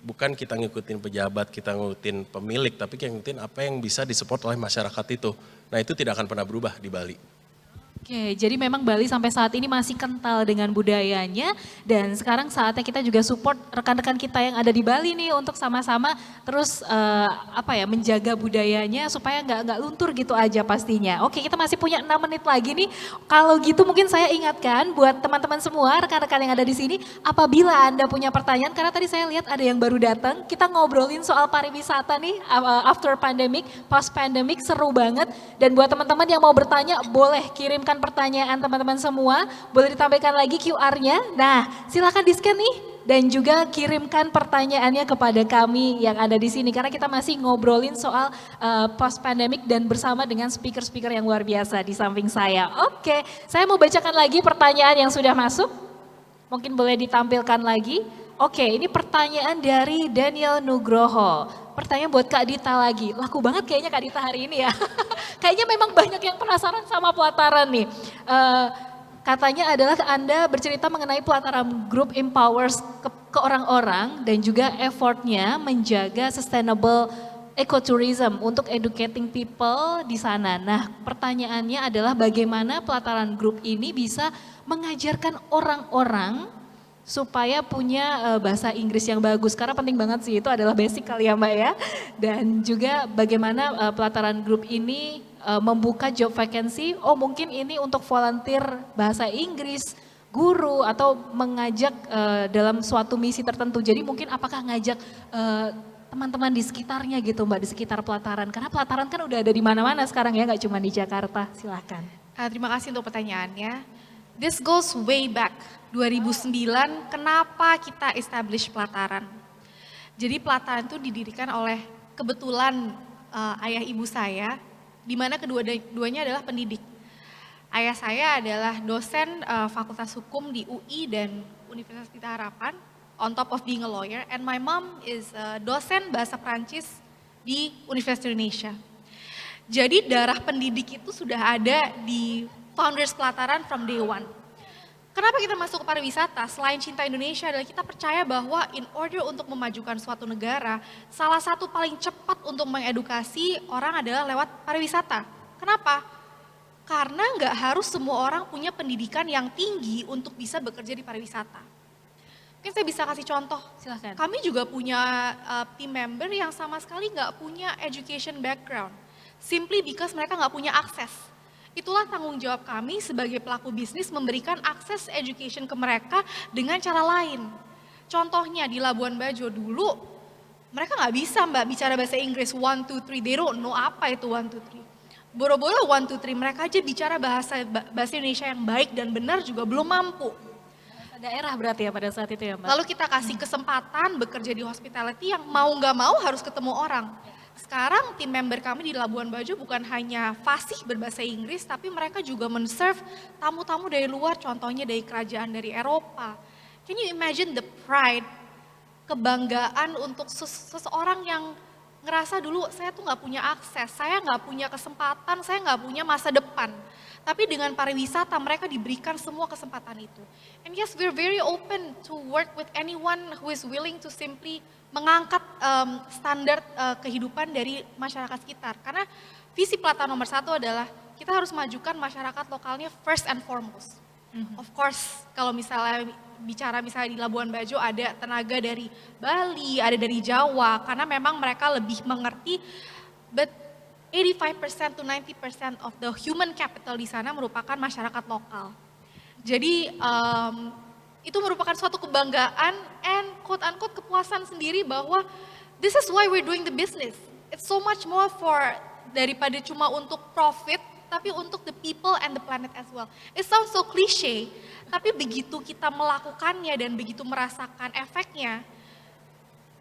Bukan kita ngikutin pejabat, kita ngikutin pemilik, tapi kita ngikutin apa yang bisa disupport oleh masyarakat itu. Nah itu tidak akan pernah berubah di Bali. Oke, jadi memang Bali sampai saat ini masih kental dengan budayanya dan sekarang saatnya kita juga support rekan-rekan kita yang ada di Bali nih untuk sama-sama terus menjaga budayanya supaya nggak luntur gitu aja pastinya. Oke, kita masih punya 6 menit lagi nih. Kalau gitu mungkin saya ingatkan buat teman-teman semua, rekan-rekan yang ada di sini, apabila Anda punya pertanyaan, karena tadi saya lihat ada yang baru datang, kita ngobrolin soal pariwisata nih, after pandemic, post pandemic, seru banget. Dan buat teman-teman yang mau bertanya, boleh kirimkan pertanyaan teman-teman semua, boleh ditampilkan lagi QR-nya. Nah, silakan di-scan nih dan juga kirimkan pertanyaannya kepada kami yang ada di sini karena kita masih ngobrolin soal post pandemic dan bersama dengan speaker-speaker yang luar biasa di samping saya. Oke, saya mau bacakan lagi pertanyaan yang sudah masuk. Mungkin boleh ditampilkan lagi. Oke, ini pertanyaan dari Daniel Nugroho. Pertanyaan buat Kak Dita lagi. Laku banget kayaknya Kak Dita hari ini ya. Kayaknya memang banyak yang penasaran sama pelataran nih. Katanya adalah Anda bercerita mengenai pelataran Group empowers ke orang-orang dan juga effortnya menjaga sustainable ecotourism untuk educating people di sana. Nah, pertanyaannya adalah bagaimana pelataran Group ini bisa mengajarkan orang-orang supaya punya bahasa Inggris yang bagus, karena penting banget sih, itu adalah basic kali ya Mbak ya. Dan juga bagaimana pelataran Group ini membuka job vacancy, mungkin ini untuk volunteer bahasa Inggris, guru, atau mengajak dalam suatu misi tertentu. Jadi mungkin apakah ngajak teman-teman di sekitarnya gitu Mbak, di sekitar pelataran, karena pelataran kan udah ada di mana-mana sekarang ya, nggak cuma di Jakarta. Silahkan. Terima kasih untuk pertanyaannya. This goes way back, 2009, kenapa kita establish Pelataran. Jadi Pelataran itu didirikan oleh kebetulan ayah ibu saya, di mana kedua-duanya adalah pendidik. Ayah saya adalah dosen Fakultas Hukum di UI dan Universitas Pelita Harapan, on top of being a lawyer, and my mom is dosen bahasa Prancis di Universitas Indonesia. Jadi darah pendidik itu sudah ada di Founders Pelataran from day one. Kenapa kita masuk ke pariwisata? Selain cinta Indonesia adalah kita percaya bahwa in order untuk memajukan suatu negara, salah satu paling cepat untuk mengedukasi orang adalah lewat pariwisata. Kenapa? Karena nggak harus semua orang punya pendidikan yang tinggi untuk bisa bekerja di pariwisata. Mungkin saya bisa kasih contoh. Silahkan. Kami juga punya team member yang sama sekali nggak punya education background. Simply because mereka nggak punya akses. Itulah tanggung jawab kami sebagai pelaku bisnis memberikan akses education ke mereka dengan cara lain. Contohnya di Labuan Bajo dulu, mereka nggak bisa mbak bicara bahasa Inggris 1, 2, 3, they don't know apa itu 1, 2, 3. Boro-boro 1, 2, 3, mereka aja bicara bahasa Indonesia yang baik dan benar juga belum mampu. Daerah berarti ya pada saat itu ya Mbak? Lalu kita kasih kesempatan bekerja di hospitality yang mau nggak mau harus ketemu orang. Sekarang tim member kami di Labuan Bajo bukan hanya fasih berbahasa Inggris, tapi mereka juga men-serve tamu-tamu dari luar, contohnya dari kerajaan dari Eropa. Can you imagine the pride, kebanggaan untuk seseorang yang ngerasa dulu saya tuh nggak punya akses, saya nggak punya kesempatan, saya nggak punya masa depan. Tapi dengan pariwisata mereka diberikan semua kesempatan itu. And yes, we're very open to work with anyone who is willing to simply mengangkat standar kehidupan dari masyarakat sekitar. Karena visi Pelataran nomor 1 adalah kita harus majukan masyarakat lokalnya first and foremost. Of course, kalau misalnya bicara misalnya di Labuan Bajo ada tenaga dari Bali, ada dari Jawa, karena memang mereka lebih mengerti, but 85% to 90% of the human capital di sana merupakan masyarakat lokal. Jadi itu merupakan suatu kebanggaan and quote-unquote kepuasan sendiri bahwa this is why we're doing the business. It's so much more for daripada cuma untuk profit, tapi untuk the people and the planet as well. It sounds so cliche, tapi begitu kita melakukannya dan begitu merasakan efeknya,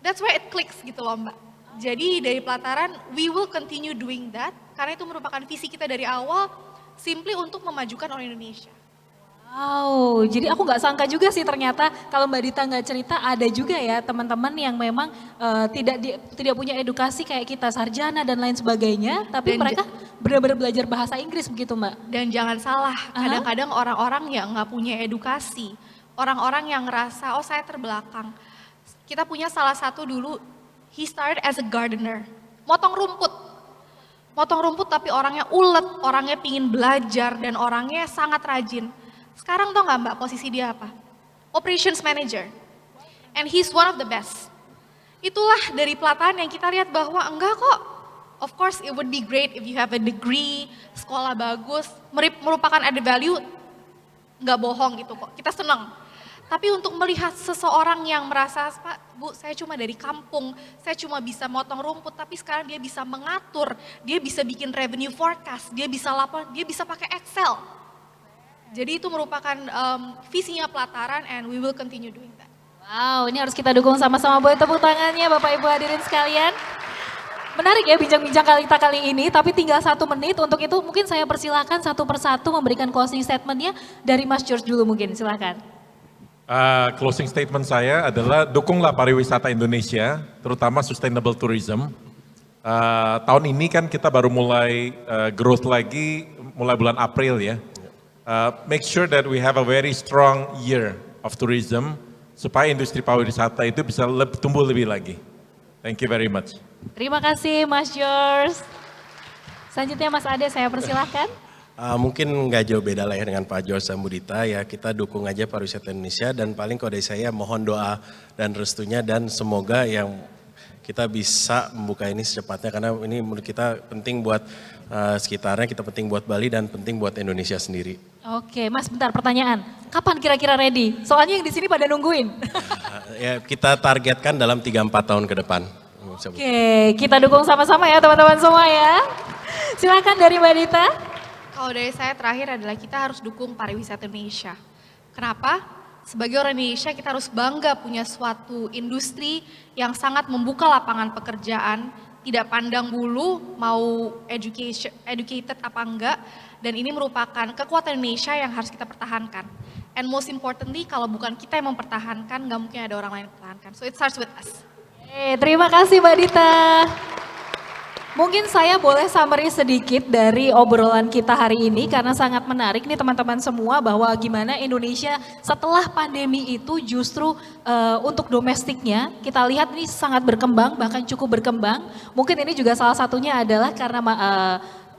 that's where it clicks gitu loh Mbak. Jadi dari Pelataran, we will continue doing that, karena itu merupakan visi kita dari awal, simply untuk memajukan orang Indonesia. Wow, jadi aku nggak sangka juga sih ternyata kalau Mbak Dita nggak cerita ada juga ya teman-teman yang memang tidak punya edukasi kayak kita sarjana dan lain sebagainya, tapi Dan mereka benar-benar belajar bahasa Inggris begitu Mbak. Dan jangan salah, kadang-kadang orang-orang yang nggak punya edukasi, orang-orang yang ngerasa oh saya terbelakang. Kita punya salah satu dulu, he started as a gardener, motong rumput tapi orangnya ulet, orangnya pingin belajar dan orangnya sangat rajin. Sekarang tau gak Mbak posisi dia apa? Operations manager. And he's one of the best. Itulah dari Pelataran yang kita lihat bahwa enggak kok. Of course it would be great if you have a degree, sekolah bagus, merupakan added value, nggak bohong gitu kok. Kita senang. Tapi untuk melihat seseorang yang merasa, Pak, Bu, saya cuma dari kampung, saya cuma bisa motong rumput, tapi sekarang dia bisa mengatur, dia bisa bikin revenue forecast, dia bisa lapor, dia bisa pakai Excel. Jadi itu merupakan visinya Pelataran and we will continue doing that. Wow, ini harus kita dukung sama-sama, boleh tepuk tangannya Bapak Ibu hadirin sekalian. Menarik ya bincang-bincang kita kali ini, tapi tinggal 1 menit. Untuk itu mungkin saya persilakan satu persatu memberikan closing statementnya dari Mas George dulu mungkin, silakan. Closing statement saya adalah dukunglah pariwisata Indonesia, terutama sustainable tourism. Tahun ini kan kita baru mulai growth lagi, mulai bulan April ya. Make sure that we have a very strong year of tourism, supaya industri pariwisata itu bisa tumbuh lebih lagi. Thank you very much. Terima kasih Mas George. Selanjutnya Mas Ade saya persilahkan. Mungkin nggak jauh beda lah ya dengan Pak George dan Bu Dita ya, kita dukung aja pariwisata Indonesia dan paling kalau dari saya mohon doa dan restunya dan semoga yang kita bisa membuka ini secepatnya karena ini menurut kita penting buat sekitarnya, kita penting buat Bali dan penting buat Indonesia sendiri. Oke Mas bentar pertanyaan, kapan kira-kira ready? Soalnya yang di sini pada nungguin. Ya kita targetkan dalam 3-4 tahun ke depan. Oke, kita dukung sama-sama ya teman-teman semua ya. Silakan dari Mbak Dita. Kalau dari saya terakhir adalah kita harus dukung pariwisata Indonesia. Kenapa? Sebagai orang Indonesia kita harus bangga punya suatu industri yang sangat membuka lapangan pekerjaan, tidak pandang bulu mau educated apa enggak, dan ini merupakan kekuatan Indonesia yang harus kita pertahankan. And most importantly, kalau bukan kita yang mempertahankan, nggak mungkin ada orang lain yang mempertahankan. So it starts with us. Terima kasih Mbak Dita. Mungkin saya boleh summary sedikit dari obrolan kita hari ini karena sangat menarik nih teman-teman semua bahwa gimana Indonesia setelah pandemi itu justru untuk domestiknya kita lihat ini sangat berkembang bahkan cukup berkembang. Mungkin ini juga salah satunya adalah karena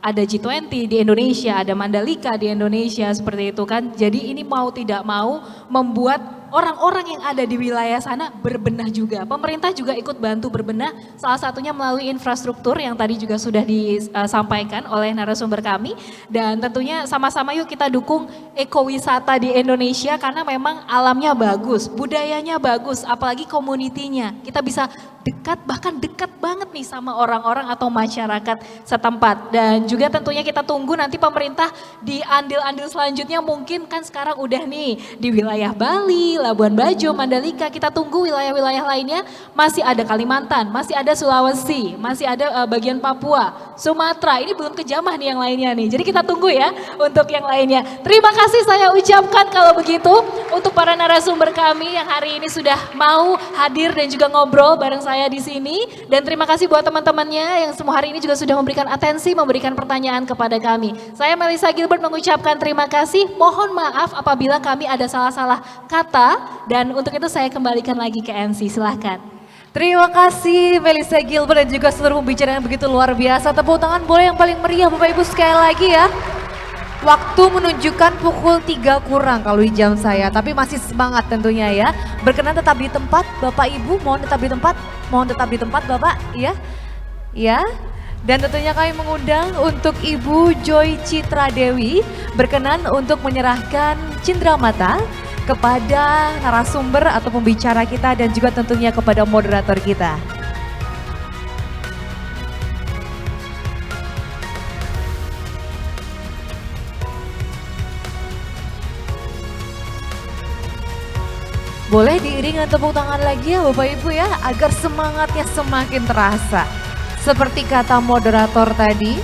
ada G20 di Indonesia, ada Mandalika di Indonesia seperti itu kan. Jadi ini mau tidak mau membuat orang-orang yang ada di wilayah sana berbenah juga. Pemerintah juga ikut bantu berbenah, salah satunya melalui infrastruktur yang tadi juga sudah disampaikan oleh narasumber kami. Dan tentunya sama-sama yuk kita dukung ekowisata di Indonesia karena memang alamnya bagus, budayanya bagus, apalagi komunitinya. Kita bisa dekat, bahkan dekat banget nih sama orang-orang atau masyarakat setempat. Dan juga tentunya kita tunggu nanti pemerintah di andil-andil selanjutnya mungkin kan sekarang udah nih di wilayah Bali, Labuan Bajo, Mandalika, kita tunggu wilayah-wilayah lainnya, masih ada Kalimantan, masih ada Sulawesi, masih ada bagian Papua, Sumatera, ini belum kejamah nih yang lainnya nih. Jadi kita tunggu ya untuk yang lainnya. Terima kasih saya ucapkan kalau begitu untuk para narasumber kami yang hari ini sudah mau hadir dan juga ngobrol bareng saya di sini. Dan terima kasih buat teman-temannya yang semua hari ini juga sudah memberikan atensi, memberikan pertanyaan kepada kami. Saya Melissa Gilbert mengucapkan terima kasih. Mohon maaf apabila kami ada salah-salah kata. Dan untuk itu saya kembalikan lagi ke MC, silahkan. Terima kasih Melissa Gilbert dan juga seluruh pembicara yang begitu luar biasa. Tepuk tangan boleh yang paling meriah Bapak Ibu sekali lagi ya. Waktu menunjukkan pukul 3 kurang kalau di jam saya, tapi masih semangat tentunya ya. Berkenan tetap di tempat Bapak Ibu, mohon tetap di tempat, Bapak ya. Ya. Dan tentunya kami mengundang untuk Ibu Joy Citra Dewi berkenan untuk menyerahkan cindramata kepada narasumber atau pembicara kita dan juga tentunya kepada moderator kita. Boleh diiringan tepuk tangan lagi ya Bapak Ibu ya agar semangatnya semakin terasa. Seperti kata moderator tadi,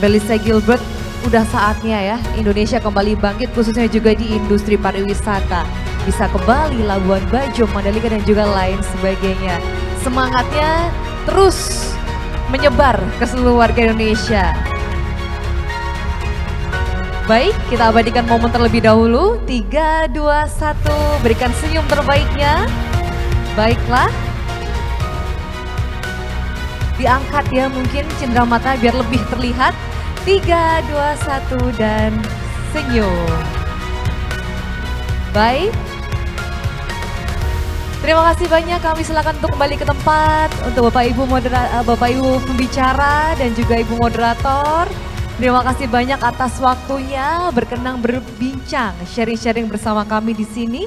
Melissa Gilbert, udah saatnya ya Indonesia kembali bangkit khususnya juga di industri pariwisata. Bisa ke Bali, Labuan Bajo, Mandalika dan juga lain sebagainya. Semangatnya terus menyebar ke seluruh warga Indonesia. Baik, kita abadikan momen terlebih dahulu. 3, 2, 1, berikan senyum terbaiknya. Baiklah. Diangkat ya mungkin cindramata biar lebih terlihat. 3, 2, 1 dan senyum. Baik. Terima kasih banyak, kami silakan untuk kembali ke tempat untuk Bapak Ibu pembicara dan juga Ibu moderator. Terima kasih banyak atas waktunya berkenan berbincang, sharing-sharing bersama kami di sini.